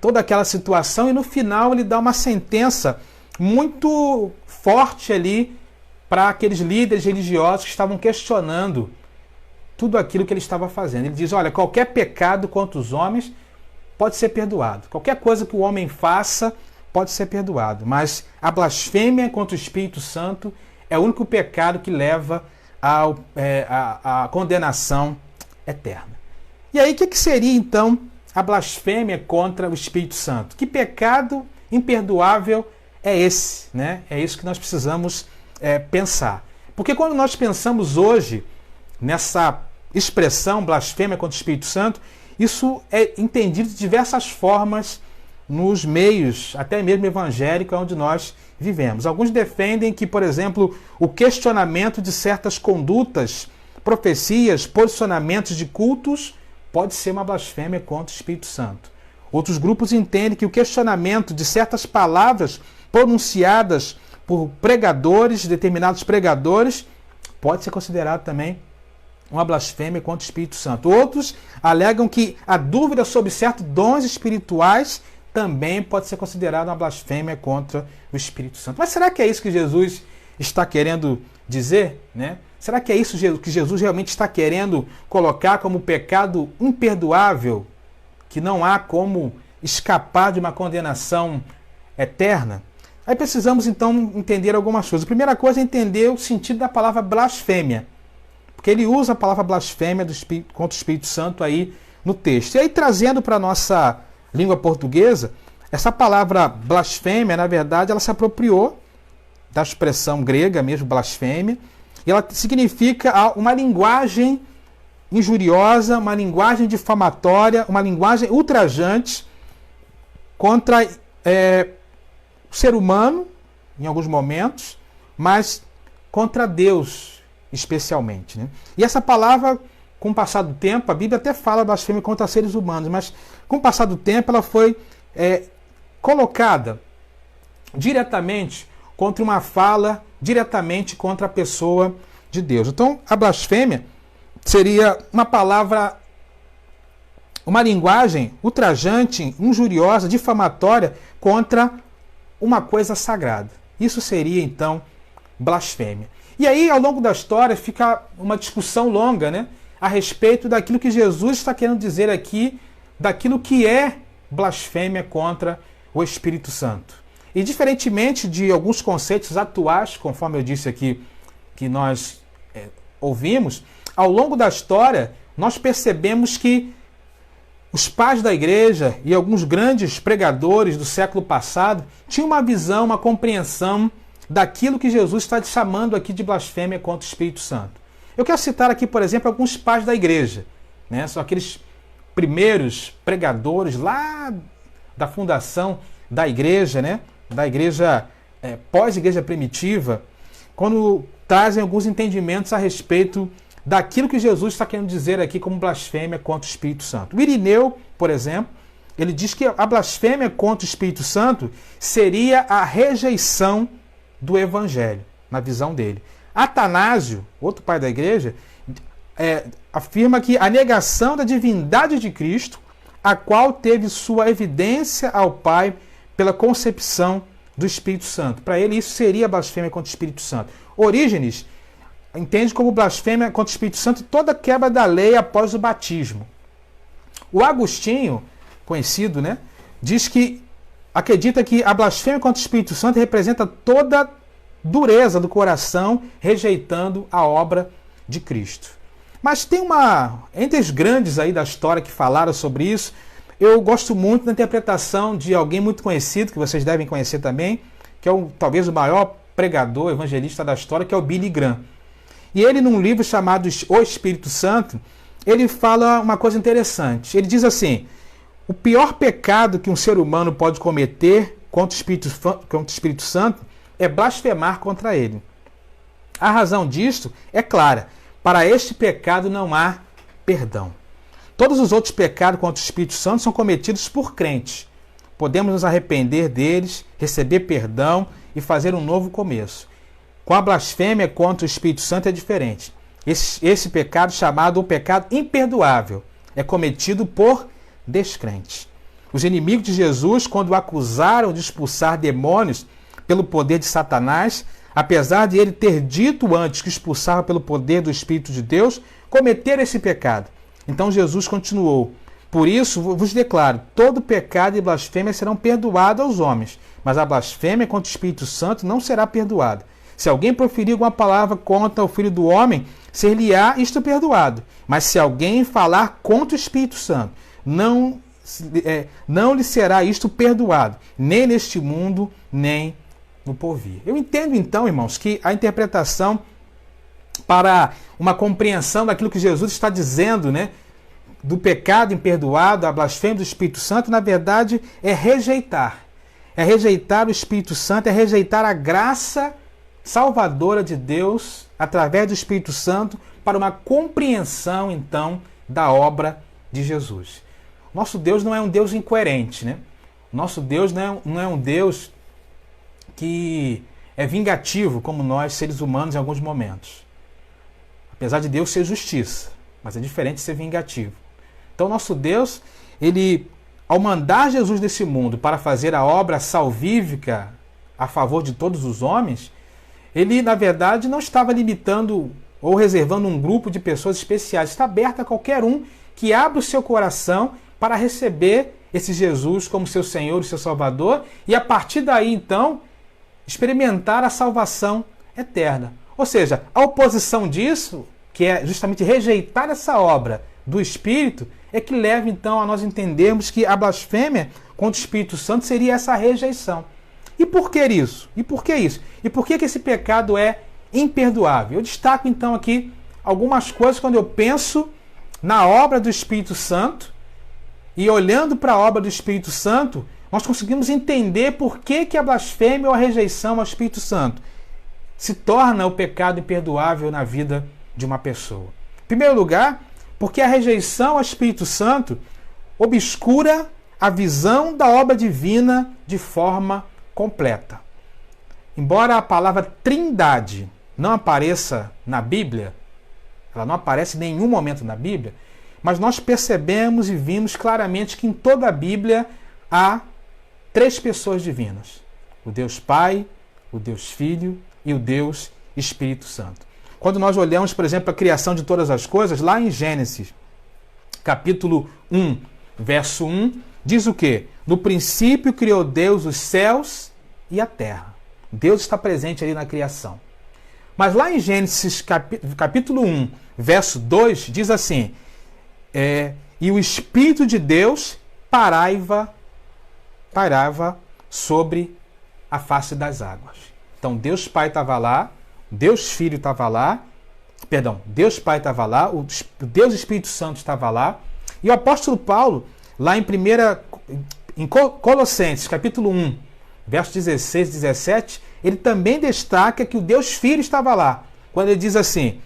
toda aquela situação, e no final ele dá uma sentença muito forte ali para aqueles líderes religiosos que estavam questionando tudo aquilo que ele estava fazendo. Ele diz, olha, qualquer pecado contra os homens pode ser perdoado. Qualquer coisa que o homem faça pode ser perdoado. Mas a blasfêmia contra o Espírito Santo é o único pecado que leva à condenação eterna. E aí, o que seria então a blasfêmia contra o Espírito Santo? Que pecado imperdoável é esse, né? É isso que nós precisamos pensar. Porque quando nós pensamos hoje nessa expressão blasfêmia contra o Espírito Santo, isso é entendido de diversas formas nos meios, até mesmo evangélicos, onde nós vivemos. Alguns defendem que, por exemplo, o questionamento de certas condutas, profecias, posicionamentos de cultos pode ser uma blasfêmia contra o Espírito Santo. Outros grupos entendem que o questionamento de certas palavras pronunciadas por pregadores, determinados pregadores, pode ser considerado também uma blasfêmia contra o Espírito Santo. Outros alegam que a dúvida sobre certos dons espirituais também pode ser considerada uma blasfêmia contra o Espírito Santo. Mas será que é isso que Jesus está querendo dizer, né? Será que é isso que Jesus realmente está querendo colocar como pecado imperdoável, que não há como escapar de uma condenação eterna? Aí precisamos então entender algumas coisas. A primeira coisa é entender o sentido da palavra blasfêmia, porque ele usa a palavra blasfêmia contra o Espírito Santo aí no texto. E aí, trazendo para a nossa língua portuguesa, essa palavra blasfêmia, na verdade, ela se apropriou da expressão grega mesmo, blasfêmia, e ela significa uma linguagem injuriosa, uma linguagem difamatória, uma linguagem ultrajante contra o ser humano, em alguns momentos, mas contra Deus, especialmente, né? E essa palavra, com o passar do tempo, a Bíblia até fala blasfêmia contra seres humanos, mas com o passar do tempo ela foi colocada diretamente contra uma fala, diretamente contra a pessoa de Deus. Então, a blasfêmia seria uma palavra, uma linguagem ultrajante, injuriosa, difamatória contra uma coisa sagrada. Isso seria, então, blasfêmia. E aí, ao longo da história, fica uma discussão longa, né, a respeito daquilo que Jesus está querendo dizer aqui, daquilo que é blasfêmia contra o Espírito Santo. E diferentemente de alguns conceitos atuais, conforme eu disse aqui, que nós ouvimos, ao longo da história, nós percebemos que os pais da igreja e alguns grandes pregadores do século passado tinham uma visão, uma compreensão daquilo que Jesus está chamando aqui de blasfêmia contra o Espírito Santo. Eu quero citar aqui, por exemplo, alguns pais da igreja, né? São aqueles primeiros pregadores lá da fundação da igreja, né? Da igreja pós-igreja primitiva, quando trazem alguns entendimentos a respeito daquilo que Jesus está querendo dizer aqui como blasfêmia contra o Espírito Santo. O Irineu, por exemplo, ele diz que a blasfêmia contra o Espírito Santo seria a rejeição do Evangelho, na visão dele. Atanásio, outro pai da igreja, afirma que a negação da divindade de Cristo, a qual teve sua evidência ao Pai pela concepção do Espírito Santo. Para ele, isso seria blasfêmia contra o Espírito Santo. Orígenes entende como blasfêmia contra o Espírito Santo toda quebra da lei após o batismo. O Agostinho, conhecido, né, acredita que a blasfêmia contra o Espírito Santo representa toda dureza do coração rejeitando a obra de Cristo. Mas tem entre os grandes aí da história que falaram sobre isso, eu gosto muito da interpretação de alguém muito conhecido, que vocês devem conhecer também, que é talvez o maior pregador, evangelista da história, que é o Billy Graham. E ele, num livro chamado O Espírito Santo, ele fala uma coisa interessante. Ele diz assim: o pior pecado que um ser humano pode cometer contra o Espírito Santo é blasfemar contra ele. A razão disto é clara. Para este pecado não há perdão. Todos os outros pecados contra o Espírito Santo são cometidos por crentes. Podemos nos arrepender deles, receber perdão e fazer um novo começo. Com a blasfêmia contra o Espírito Santo é diferente. Esse pecado, chamado o pecado imperdoável, é cometido por descrentes. Os inimigos de Jesus, quando o acusaram de expulsar demônios pelo poder de Satanás, apesar de ele ter dito antes que expulsava pelo poder do Espírito de Deus, cometeram esse pecado. Então Jesus continuou: por isso vos declaro, todo pecado e blasfêmia serão perdoados aos homens, mas a blasfêmia contra o Espírito Santo não será perdoada. Se alguém proferir alguma palavra contra o Filho do Homem, ser-lhe-á isto perdoado. Mas se alguém falar contra o Espírito Santo, não lhe será isto perdoado, nem neste mundo, nem no porvir. Eu entendo então, irmãos, que a interpretação para uma compreensão daquilo que Jesus está dizendo, né, do pecado imperdoado, a blasfêmia do Espírito Santo, na verdade, é rejeitar. É rejeitar o Espírito Santo, é rejeitar a graça salvadora de Deus através do Espírito Santo para uma compreensão, então, da obra de Jesus. Nosso Deus não é um Deus incoerente, né? Nosso Deus não é um Deus que é vingativo, como nós, seres humanos, em alguns momentos. Apesar de Deus ser justiça, mas é diferente de ser vingativo. Então, nosso Deus, ele, ao mandar Jesus desse mundo para fazer a obra salvífica a favor de todos os homens, ele, na verdade, não estava limitando ou reservando um grupo de pessoas especiais. Está aberto a qualquer um que abra o seu coração para receber esse Jesus como seu Senhor e seu Salvador e, a partir daí, então, experimentar a salvação eterna. Ou seja, a oposição disso, que é justamente rejeitar essa obra do Espírito, é que leva então a nós entendermos que a blasfêmia contra o Espírito Santo seria essa rejeição. E por que isso? E por que isso? E por que esse pecado é imperdoável? Eu destaco então aqui algumas coisas quando eu penso na obra do Espírito Santo e olhando para a obra do Espírito Santo, nós conseguimos entender por que a blasfêmia ou a rejeição ao Espírito Santo se torna o pecado imperdoável na vida de uma pessoa. Em primeiro lugar, porque a rejeição ao Espírito Santo obscura a visão da obra divina de forma completa. Embora a palavra trindade não apareça na Bíblia, ela não aparece em nenhum momento na Bíblia, mas nós percebemos e vimos claramente que em toda a Bíblia há 3 pessoas divinas: o Deus Pai, o Deus Filho e o Deus Espírito Santo. Quando nós olhamos, por exemplo, a criação de todas as coisas, lá em Gênesis, capítulo 1, verso 1, diz o quê? No princípio criou Deus os céus e a terra. Deus está presente ali na criação. Mas lá em Gênesis capítulo 1, verso 2, diz assim, e o Espírito de Deus pairava sobre a face das águas. Então Deus Pai estava lá, Deus Filho estava lá, Deus Pai estava lá, o Deus Espírito Santo estava lá, e o apóstolo Paulo, lá em Colossenses, capítulo 1, versos 16 e 17, ele também destaca que o Deus Filho estava lá, quando ele diz assim,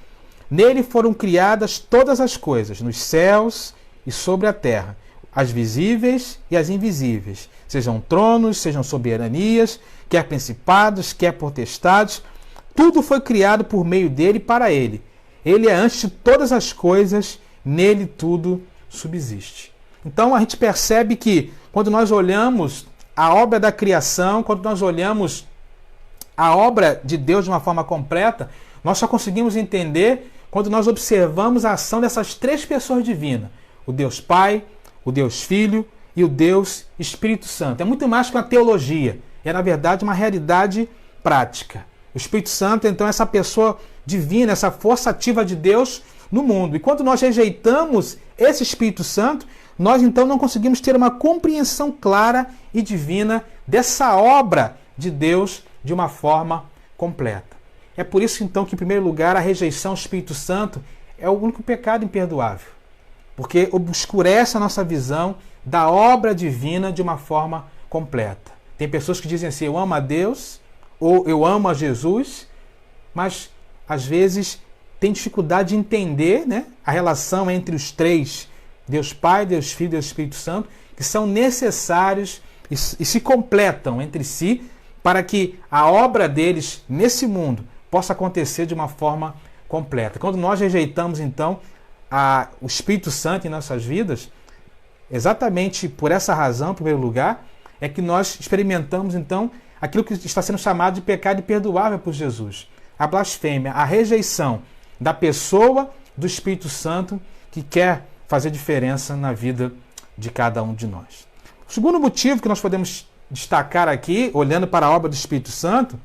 nele foram criadas todas as coisas, nos céus e sobre a terra, as visíveis e as invisíveis, sejam tronos, sejam soberanias, quer principados, quer potestades, tudo foi criado por meio dele e para ele. Ele é antes de todas as coisas, nele tudo subsiste. Então a gente percebe que quando nós olhamos a obra da criação, quando nós olhamos a obra de Deus de uma forma completa, nós só conseguimos entender quando nós observamos a ação dessas três pessoas divinas. O Deus Pai, o Deus Filho e o Deus Espírito Santo. É muito mais que uma teologia. É, na verdade, uma realidade prática. O Espírito Santo, então, é essa pessoa divina, essa força ativa de Deus no mundo. E quando nós rejeitamos esse Espírito Santo, nós, então, não conseguimos ter uma compreensão clara e divina dessa obra de Deus de uma forma completa. É por isso, então, que, em primeiro lugar, a rejeição ao Espírito Santo é o único pecado imperdoável. Porque obscurece a nossa visão da obra divina de uma forma completa. Tem pessoas que dizem assim, eu amo a Deus, ou eu amo a Jesus, mas às vezes tem dificuldade de entender, né, a relação entre os três, Deus Pai, Deus Filho e Deus Espírito Santo, que são necessários e se completam entre si para que a obra deles nesse mundo possa acontecer de uma forma completa. Quando nós rejeitamos, então, o Espírito Santo em nossas vidas, exatamente por essa razão, em primeiro lugar, é que nós experimentamos, então, aquilo que está sendo chamado de pecado imperdoável por Jesus. A blasfêmia, a rejeição da pessoa do Espírito Santo que quer fazer diferença na vida de cada um de nós. O segundo motivo que nós podemos destacar aqui, olhando para a obra do Espírito Santo,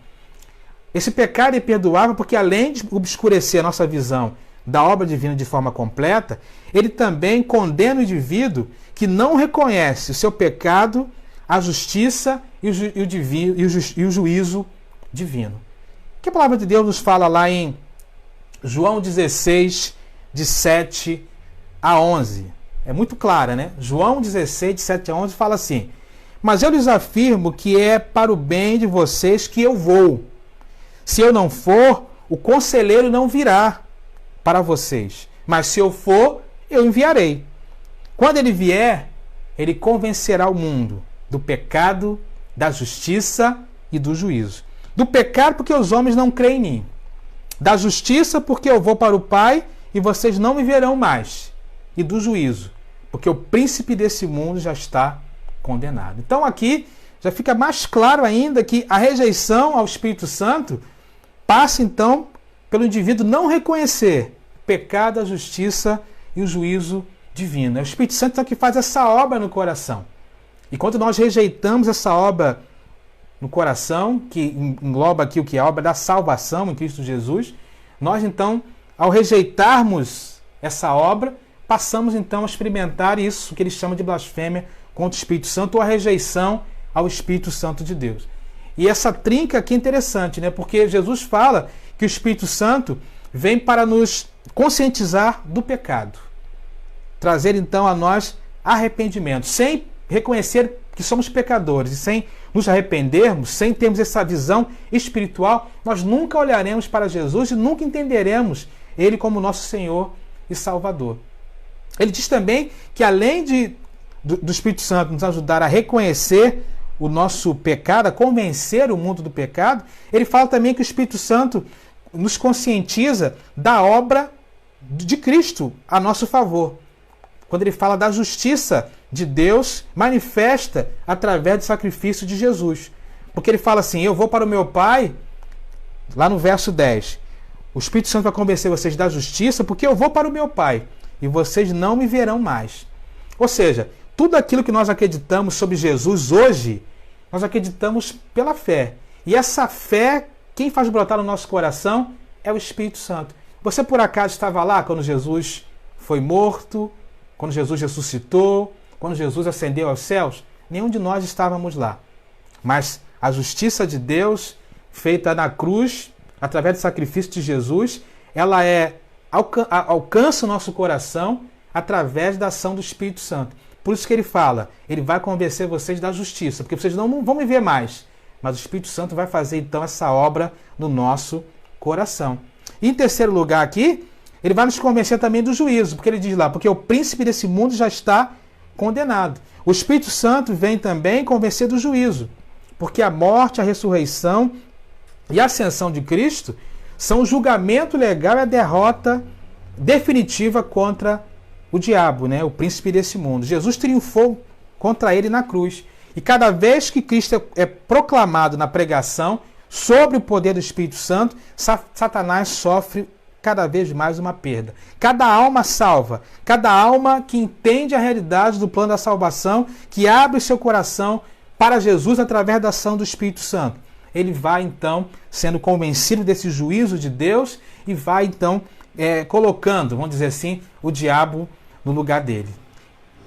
esse pecado é imperdoável porque, além de obscurecer a nossa visão da obra divina de forma completa, ele também condena o indivíduo que não reconhece o seu pecado, a justiça e o juízo divino. O que a palavra de Deus nos fala lá em João 16, de 7 a 11? É muito clara, né? João 16, de 7 a 11 fala assim, mas eu lhes afirmo que é para o bem de vocês que eu vou. Se eu não for, o conselheiro não virá para vocês. Mas se eu for, eu enviarei. Quando ele vier, ele convencerá o mundo do pecado, da justiça e do juízo. Do pecado, porque os homens não creem em mim. Da justiça, porque eu vou para o Pai e vocês não me verão mais. E do juízo, porque o príncipe desse mundo já está condenado. Então aqui já fica mais claro ainda que a rejeição ao Espírito Santo passa então pelo indivíduo não reconhecer o pecado, a justiça e o juízo divino. É o Espírito Santo então, que faz essa obra no coração. E quando nós rejeitamos essa obra no coração, que engloba aqui o que é a obra da salvação em Cristo Jesus, nós então, ao rejeitarmos essa obra, passamos então a experimentar isso que ele chama de blasfêmia contra o Espírito Santo ou a rejeição ao Espírito Santo de Deus. E essa trinca aqui é interessante, né? Porque Jesus fala que o Espírito Santo vem para nos conscientizar do pecado, trazer então a nós arrependimento, sem reconhecer que somos pecadores e sem nos arrependermos, sem termos essa visão espiritual, nós nunca olharemos para Jesus e nunca entenderemos Ele como nosso Senhor e Salvador. Ele diz também que além do Espírito Santo nos ajudar a reconhecer o nosso pecado, a convencer o mundo do pecado, ele fala também que o Espírito Santo nos conscientiza da obra de Cristo a nosso favor. Quando ele fala da justiça de Deus manifesta através do sacrifício de Jesus. Porque ele fala assim, eu vou para o meu Pai, lá no verso 10, o Espírito Santo vai convencer vocês da justiça, porque eu vou para o meu Pai, e vocês não me verão mais. Ou seja, tudo aquilo que nós acreditamos sobre Jesus hoje, nós acreditamos pela fé. E essa fé, quem faz brotar no nosso coração é o Espírito Santo. Você por acaso estava lá quando Jesus foi morto, quando Jesus ressuscitou, quando Jesus ascendeu aos céus? Nenhum de nós estávamos lá. Mas a justiça de Deus, feita na cruz, através do sacrifício de Jesus, ela alcança o nosso coração através da ação do Espírito Santo. Por isso que ele fala, ele vai convencer vocês da justiça, porque vocês não vão me ver mais, mas o Espírito Santo vai fazer então essa obra no nosso coração. E em terceiro lugar aqui, ele vai nos convencer também do juízo, porque ele diz lá, porque o príncipe desse mundo já está condenado. O Espírito Santo vem também convencer do juízo, porque a morte, a ressurreição e a ascensão de Cristo são o julgamento legal e a derrota definitiva contra o diabo, né? O príncipe desse mundo. Jesus triunfou contra ele na cruz. E cada vez que Cristo é proclamado na pregação sobre o poder do Espírito Santo, Satanás sofre cada vez mais uma perda. Cada alma salva, cada alma que entende a realidade do plano da salvação, que abre o seu coração para Jesus através da ação do Espírito Santo, ele vai então sendo convencido desse juízo de Deus e vai então colocando, vamos dizer assim, o diabo no lugar dele.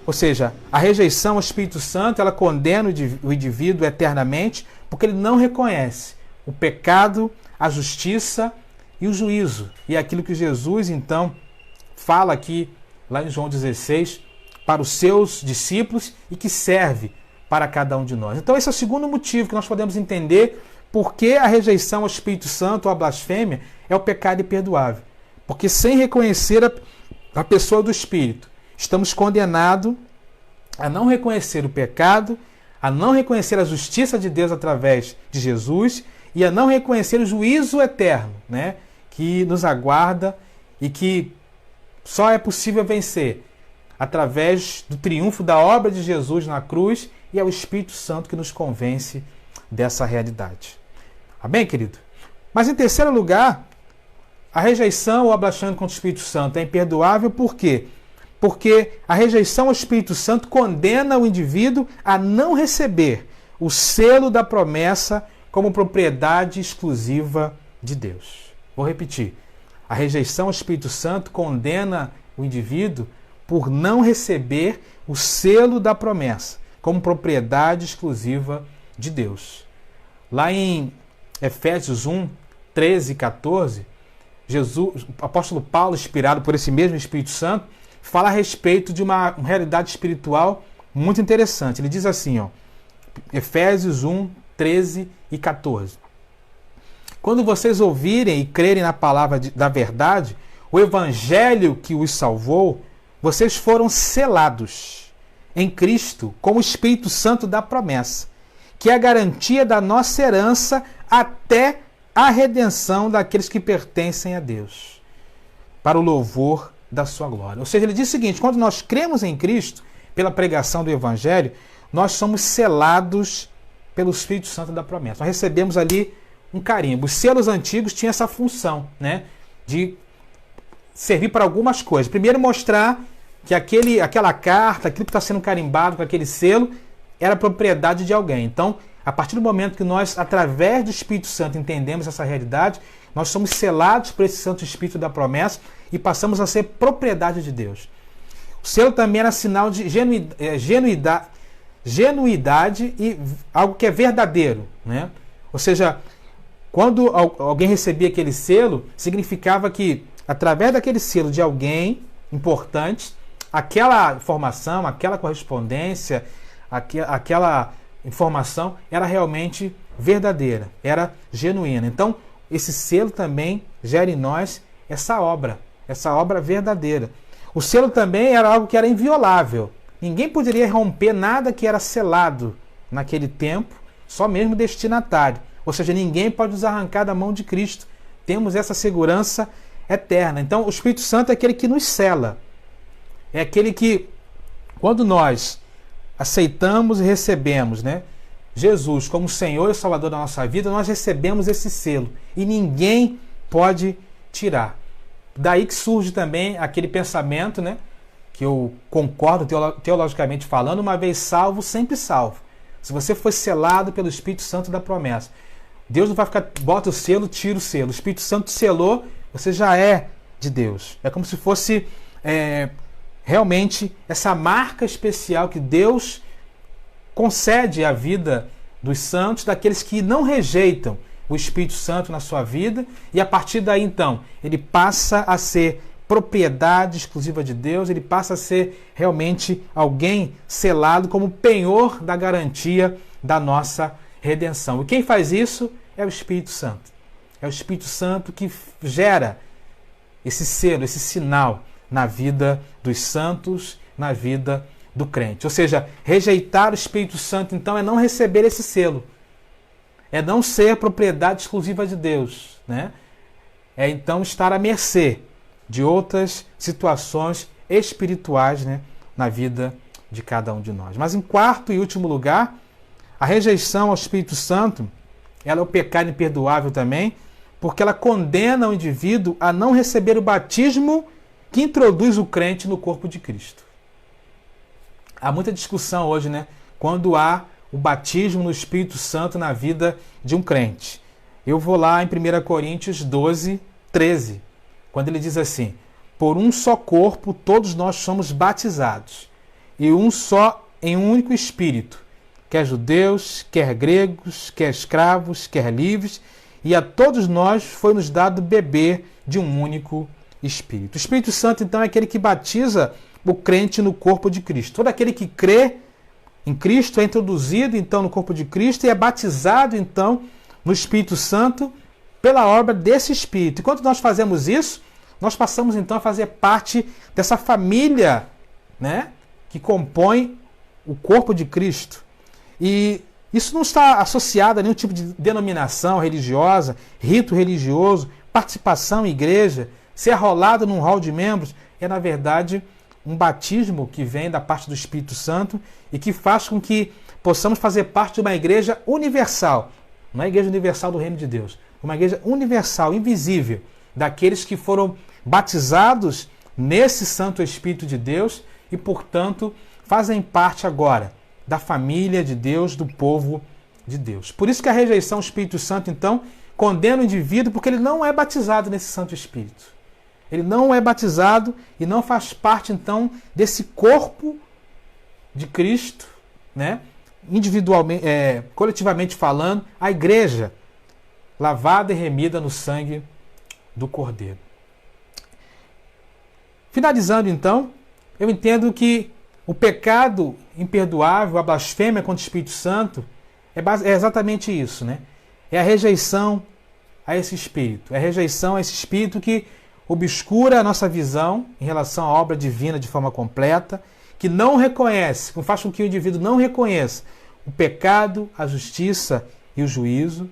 Ou seja, a rejeição ao Espírito Santo, ela condena o indivíduo eternamente, porque ele não reconhece o pecado, a justiça e o juízo. E é aquilo que Jesus, então, fala aqui, lá em João 16, para os seus discípulos e que serve para cada um de nós. Então esse é o segundo motivo que nós podemos entender por que a rejeição ao Espírito Santo ou a blasfêmia é o pecado imperdoável. Porque sem reconhecer a pessoa do Espírito, estamos condenados a não reconhecer o pecado, a não reconhecer a justiça de Deus através de Jesus e a não reconhecer o juízo eterno, né, que nos aguarda e que só é possível vencer através do triunfo da obra de Jesus na cruz, e é o Espírito Santo que nos convence dessa realidade. Amém, querido? Mas em terceiro lugar, a rejeição ou a blasfêmia contra o Espírito Santo é imperdoável por quê? Porque a rejeição ao Espírito Santo condena o indivíduo a não receber o selo da promessa como propriedade exclusiva de Deus. Vou repetir. A rejeição ao Espírito Santo condena o indivíduo por não receber o selo da promessa como propriedade exclusiva de Deus. Lá em Efésios 1, 13 e 14, o apóstolo Paulo, inspirado por esse mesmo Espírito Santo, fala a respeito de uma realidade espiritual muito interessante. Ele diz assim, Efésios 1, 13 e 14. Quando vocês ouvirem e crerem na palavra da verdade, o evangelho que os salvou, vocês foram selados em Cristo com o Espírito Santo da promessa, que é a garantia da nossa herança até a redenção daqueles que pertencem a Deus, para o louvor da sua glória. Ou seja, ele diz o seguinte: quando nós cremos em Cristo, pela pregação do Evangelho, nós somos selados pelo Espírito Santo da promessa. Nós recebemos ali um carimbo. Os selos antigos tinham essa função, né, de servir para algumas coisas. Primeiro, mostrar que aquela carta, aquilo que está sendo carimbado com aquele selo, era propriedade de alguém. Então, a partir do momento que nós, através do Espírito Santo, entendemos essa realidade, nós somos selados por esse Santo Espírito da promessa e passamos a ser propriedade de Deus. O selo também era sinal de genuidade e algo que é verdadeiro, né? Ou seja, quando alguém recebia aquele selo, significava que, através daquele selo de alguém importante, aquela informação, aquela correspondência, aquela informação era realmente verdadeira, era genuína. Então, esse selo também gera em nós essa obra verdadeira. O selo também era algo que era inviolável. Ninguém poderia romper nada que era selado naquele tempo, só mesmo o destinatário. Ou seja, ninguém pode nos arrancar da mão de Cristo. Temos essa segurança eterna. Então, o Espírito Santo é aquele que nos sela. É aquele que, quando nós aceitamos e recebemos, né, Jesus como Senhor e Salvador da nossa vida, nós recebemos esse selo. E ninguém pode tirar. Daí que surge também aquele pensamento, né, que eu concordo teologicamente falando: uma vez salvo, sempre salvo. Se você foi selado pelo Espírito Santo da promessa, Deus não vai ficar, bota o selo, tira o selo. O Espírito Santo selou, você já é de Deus. É como se fosse realmente essa marca especial que Deus concede à vida dos santos, daqueles que não rejeitam o Espírito Santo na sua vida, e a partir daí então ele passa a ser propriedade exclusiva de Deus, ele passa a ser realmente alguém selado como penhor da garantia da nossa redenção. E quem faz isso é o Espírito Santo. É o Espírito Santo que gera esse selo, esse sinal na vida dos santos, na vida do crente. Ou seja, rejeitar o Espírito Santo, então, é não receber esse selo. É não ser propriedade exclusiva de Deus, né? É, então, estar à mercê de outras situações espirituais, né, na vida de cada um de nós. Mas, em quarto e último lugar, a rejeição ao Espírito Santo, ela é o pecado imperdoável também, porque ela condena o indivíduo a não receber o batismo que introduz o crente no corpo de Cristo. Há muita discussão hoje, né? Quando há o batismo no Espírito Santo na vida de um crente. Eu vou lá em 1 Coríntios 12, 13, quando ele diz assim: por um só corpo todos nós somos batizados, e em um único Espírito, quer judeus, quer gregos, quer escravos, quer livres, e a todos nós foi-nos dado beber de um único Espírito. O Espírito Santo, então, é aquele que batiza o crente no corpo de Cristo. Todo aquele que crê em Cristo é introduzido, então, no corpo de Cristo e é batizado, então, no Espírito Santo pela obra desse Espírito. E quando nós fazemos isso, nós passamos, então, a fazer parte dessa família, né, que compõe o corpo de Cristo. E isso não está associado a nenhum tipo de denominação religiosa, rito religioso, participação em igreja, ser arrolado num hall de membros. É, na verdade, um batismo que vem da parte do Espírito Santo e que faz com que possamos fazer parte de uma igreja universal. Não é a igreja universal do reino de Deus, uma igreja universal, invisível, daqueles que foram batizados nesse Santo Espírito de Deus e, portanto, fazem parte agora da família de Deus, do povo de Deus. Por isso que a rejeição ao Espírito Santo, então, condena o indivíduo porque ele não é batizado nesse Santo Espírito. Ele não é batizado e não faz parte, então, desse corpo de Cristo, né? Individualmente, coletivamente falando, a igreja lavada e remida no sangue do Cordeiro. Finalizando, então, eu entendo que o pecado imperdoável, a blasfêmia contra o Espírito Santo, é exatamente isso, né? É a rejeição a esse Espírito. É a rejeição a esse Espírito que obscura a nossa visão em relação à obra divina de forma completa, que não reconhece, que faz com que o indivíduo não reconheça o pecado, a justiça e o juízo,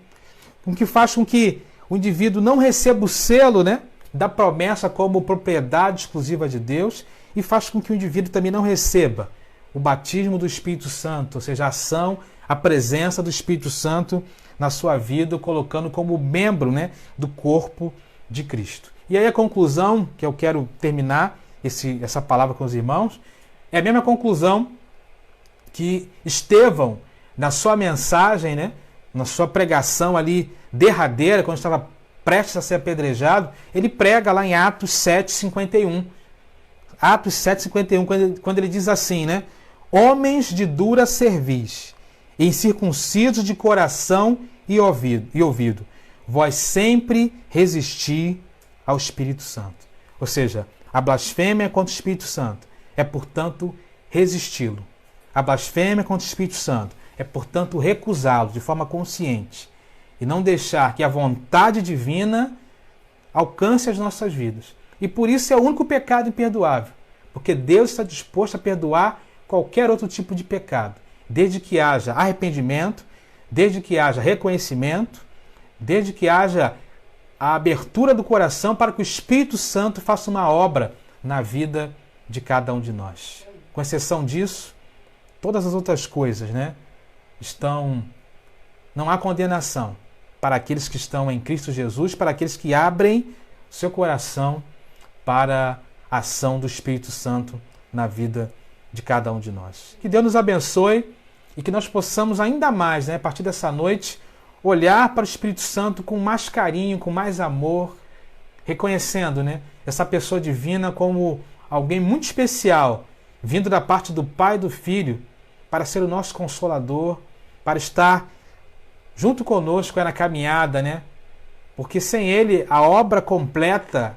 com que faz com que o indivíduo não receba o selo, né, da promessa como propriedade exclusiva de Deus, e faz com que o indivíduo também não receba o batismo do Espírito Santo, ou seja, a ação, a presença do Espírito Santo na sua vida, colocando como membro, né, do corpo de Cristo. E aí a conclusão, que eu quero terminar essa palavra com os irmãos, é a mesma conclusão que Estevão, na sua mensagem, né, na sua pregação ali derradeira, quando estava prestes a ser apedrejado, ele prega lá em Atos 7:51. Atos 7:51, quando ele diz assim, né? Homens de dura cerviz, incircuncisos de coração e ouvido, vós sempre resisti ao Espírito Santo. Ou seja, a blasfêmia contra o Espírito Santo é, portanto, resisti-lo. A blasfêmia contra o Espírito Santo é, portanto, recusá-lo de forma consciente e não deixar que a vontade divina alcance as nossas vidas. E por isso é o único pecado imperdoável, porque Deus está disposto a perdoar qualquer outro tipo de pecado, desde que haja arrependimento, desde que haja reconhecimento, desde que haja a abertura do coração para que o Espírito Santo faça uma obra na vida de cada um de nós. Com exceção disso, todas as outras coisas, né, não há condenação para aqueles que estão em Cristo Jesus, para aqueles que abrem seu coração para a ação do Espírito Santo na vida de cada um de nós. Que Deus nos abençoe e que nós possamos ainda mais, né, a partir dessa noite, olhar para o Espírito Santo com mais carinho, com mais amor, reconhecendo, né, essa pessoa divina como alguém muito especial, vindo da parte do Pai e do Filho, para ser o nosso consolador, para estar junto conosco na caminhada, né? Porque sem Ele a obra completa,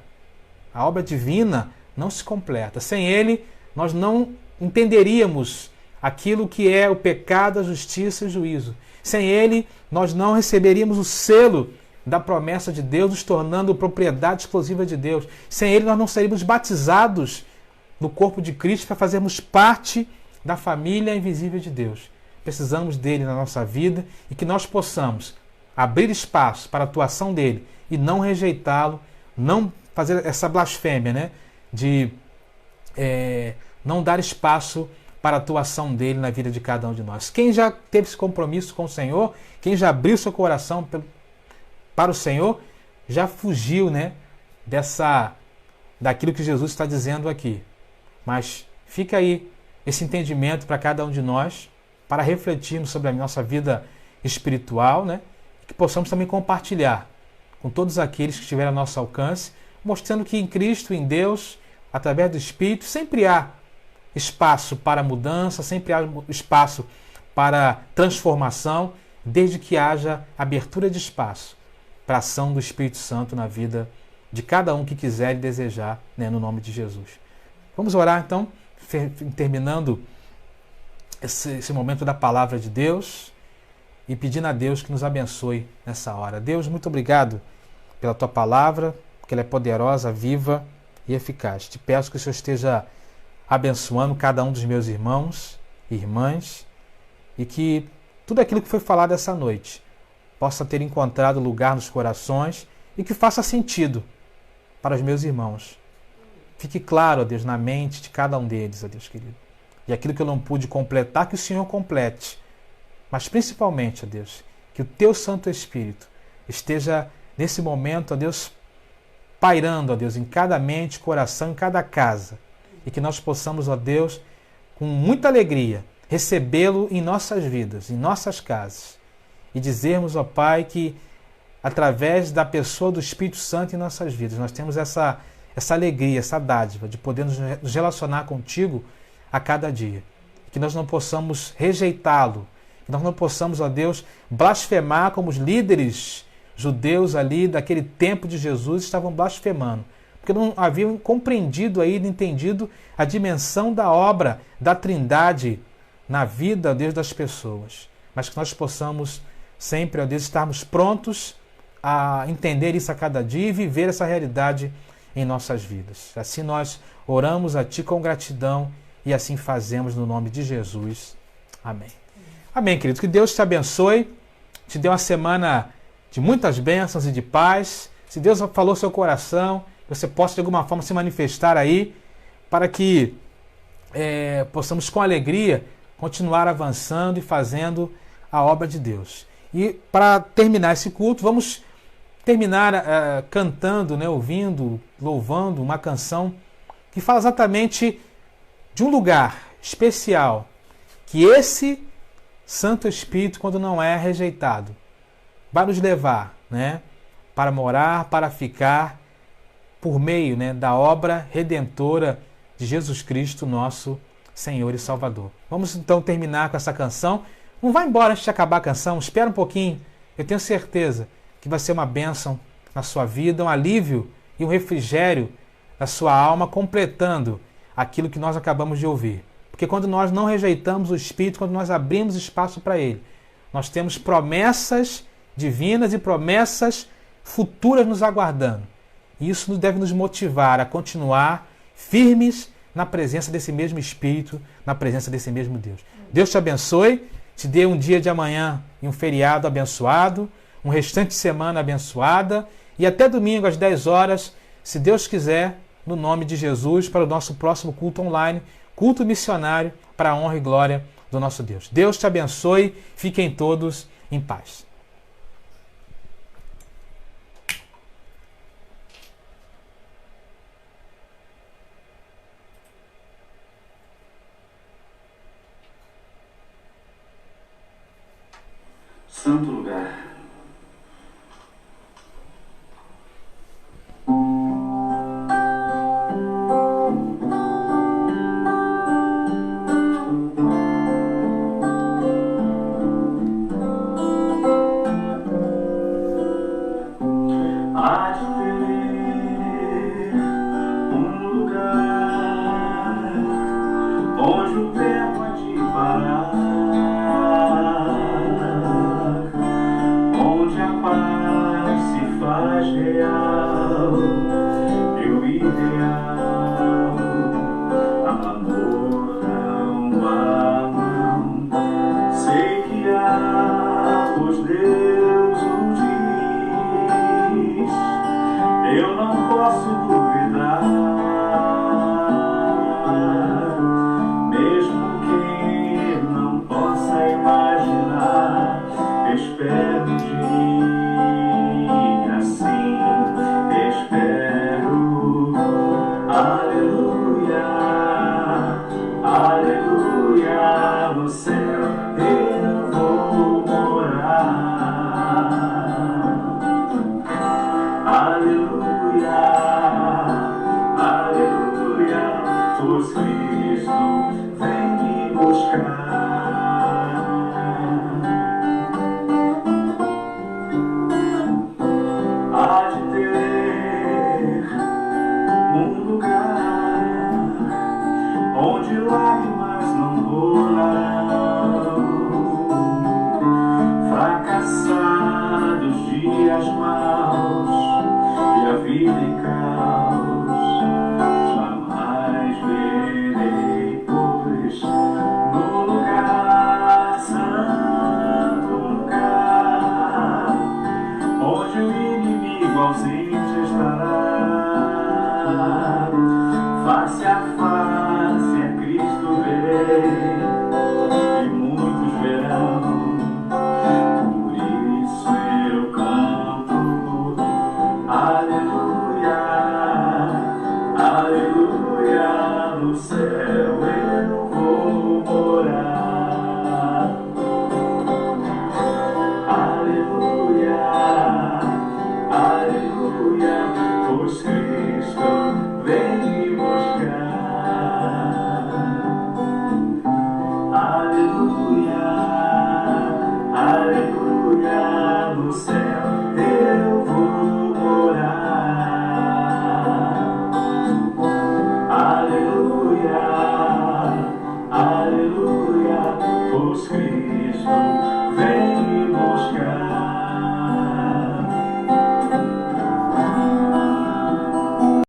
a obra divina, não se completa. Sem Ele nós não entenderíamos aquilo que é o pecado, a justiça e o juízo. Sem Ele nós não receberíamos o selo da promessa de Deus, nos tornando propriedade exclusiva de Deus. Sem Ele nós não seríamos batizados no corpo de Cristo para fazermos parte da família invisível de Deus. Precisamos dele na nossa vida e que nós possamos abrir espaço para a atuação dele e não rejeitá-lo, não fazer essa blasfêmia, né, de não dar espaço para a atuação dele na vida de cada um de nós. Quem já teve esse compromisso com o Senhor, quem já abriu seu coração para o Senhor, já fugiu, né, daquilo que Jesus está dizendo aqui. Mas fica aí esse entendimento para cada um de nós, para refletirmos sobre a nossa vida espiritual, né? Que possamos também compartilhar com todos aqueles que estiverem ao nosso alcance, mostrando que em Cristo, em Deus, através do Espírito, sempre há espaço para mudança, sempre há espaço para transformação, desde que haja abertura de espaço para a ação do Espírito Santo na vida de cada um que quiser e desejar, né, no nome de Jesus. Vamos orar então, terminando esse momento da palavra de Deus e pedindo a Deus que nos abençoe nessa hora. Deus, muito obrigado pela tua palavra, porque ela é poderosa, viva e eficaz. Te peço que o Senhor esteja abençoando cada um dos meus irmãos e irmãs e que tudo aquilo que foi falado essa noite possa ter encontrado lugar nos corações e que faça sentido para os meus irmãos. Fique claro, ó Deus, na mente de cada um deles, ó Deus querido. E aquilo que eu não pude completar, que o Senhor complete. Mas principalmente, ó Deus, que o Teu Santo Espírito esteja nesse momento, ó Deus, pairando, ó Deus, em cada mente, coração, em cada casa. E que nós possamos, ó Deus, com muita alegria, recebê-lo em nossas vidas, em nossas casas. E dizermos, ó Pai, que através da pessoa do Espírito Santo em nossas vidas, nós temos essa alegria, essa dádiva de poder nos relacionar contigo a cada dia. Que nós não possamos rejeitá-lo, que nós não possamos, ó Deus, blasfemar como os líderes judeus ali daquele tempo de Jesus estavam blasfemando, porque não haviam compreendido ainda, entendido a dimensão da obra da Trindade na vida, ó Deus, das pessoas. Mas que nós possamos sempre, ó Deus, estarmos prontos a entender isso a cada dia e viver essa realidade em nossas vidas. Assim nós oramos a Ti com gratidão e assim fazemos no nome de Jesus. Amém. Amém, querido. Que Deus te abençoe, te dê uma semana de muitas bênçãos e de paz. Se Deus falou seu coração, você possa de alguma forma se manifestar aí, para que possamos com alegria continuar avançando e fazendo a obra de Deus. E para terminar esse culto, vamos terminar cantando, né, ouvindo, louvando uma canção que fala exatamente de um lugar especial que esse Santo Espírito, quando não é rejeitado, vai nos levar, né, para morar, para ficar por meio, né, da obra redentora de Jesus Cristo, nosso Senhor e Salvador. Vamos então terminar com essa canção. Não vai embora antes de acabar a canção, espera um pouquinho. Eu tenho certeza que vai ser uma bênção na sua vida, um alívio e um refrigério na sua alma, completando aquilo que nós acabamos de ouvir. Porque quando nós não rejeitamos o Espírito, quando nós abrimos espaço para Ele, nós temos promessas divinas e promessas futuras nos aguardando. E isso deve nos motivar a continuar firmes na presença desse mesmo Espírito, na presença desse mesmo Deus. Deus te abençoe, te dê um dia de amanhã e um feriado abençoado, um restante de semana abençoada e até domingo às 10 horas, se Deus quiser, no nome de Jesus, para o nosso próximo culto online, culto missionário para a honra e glória do nosso Deus. Deus te abençoe, fiquem todos em paz. Santo lugar, real. Amor não há não. Sei que há, pois Deus o diz. Eu não posso duvidar, mesmo que não possa imaginar. Espero um dia assim, espero. Aleluia, aleluia, no céu eu vou morar. Aleluia, aleluia, pois Cristo vem me buscar. Há de ter um lugar onde lágrimas não rolam, fracassados dias maus e a vida em caos. Jamais verei, pois no lugar santo, lugar onde o inimigo ausente estará. Face a face a Cristo verei, e muitos verão. Por isso eu canto, aleluia, aleluia, no céu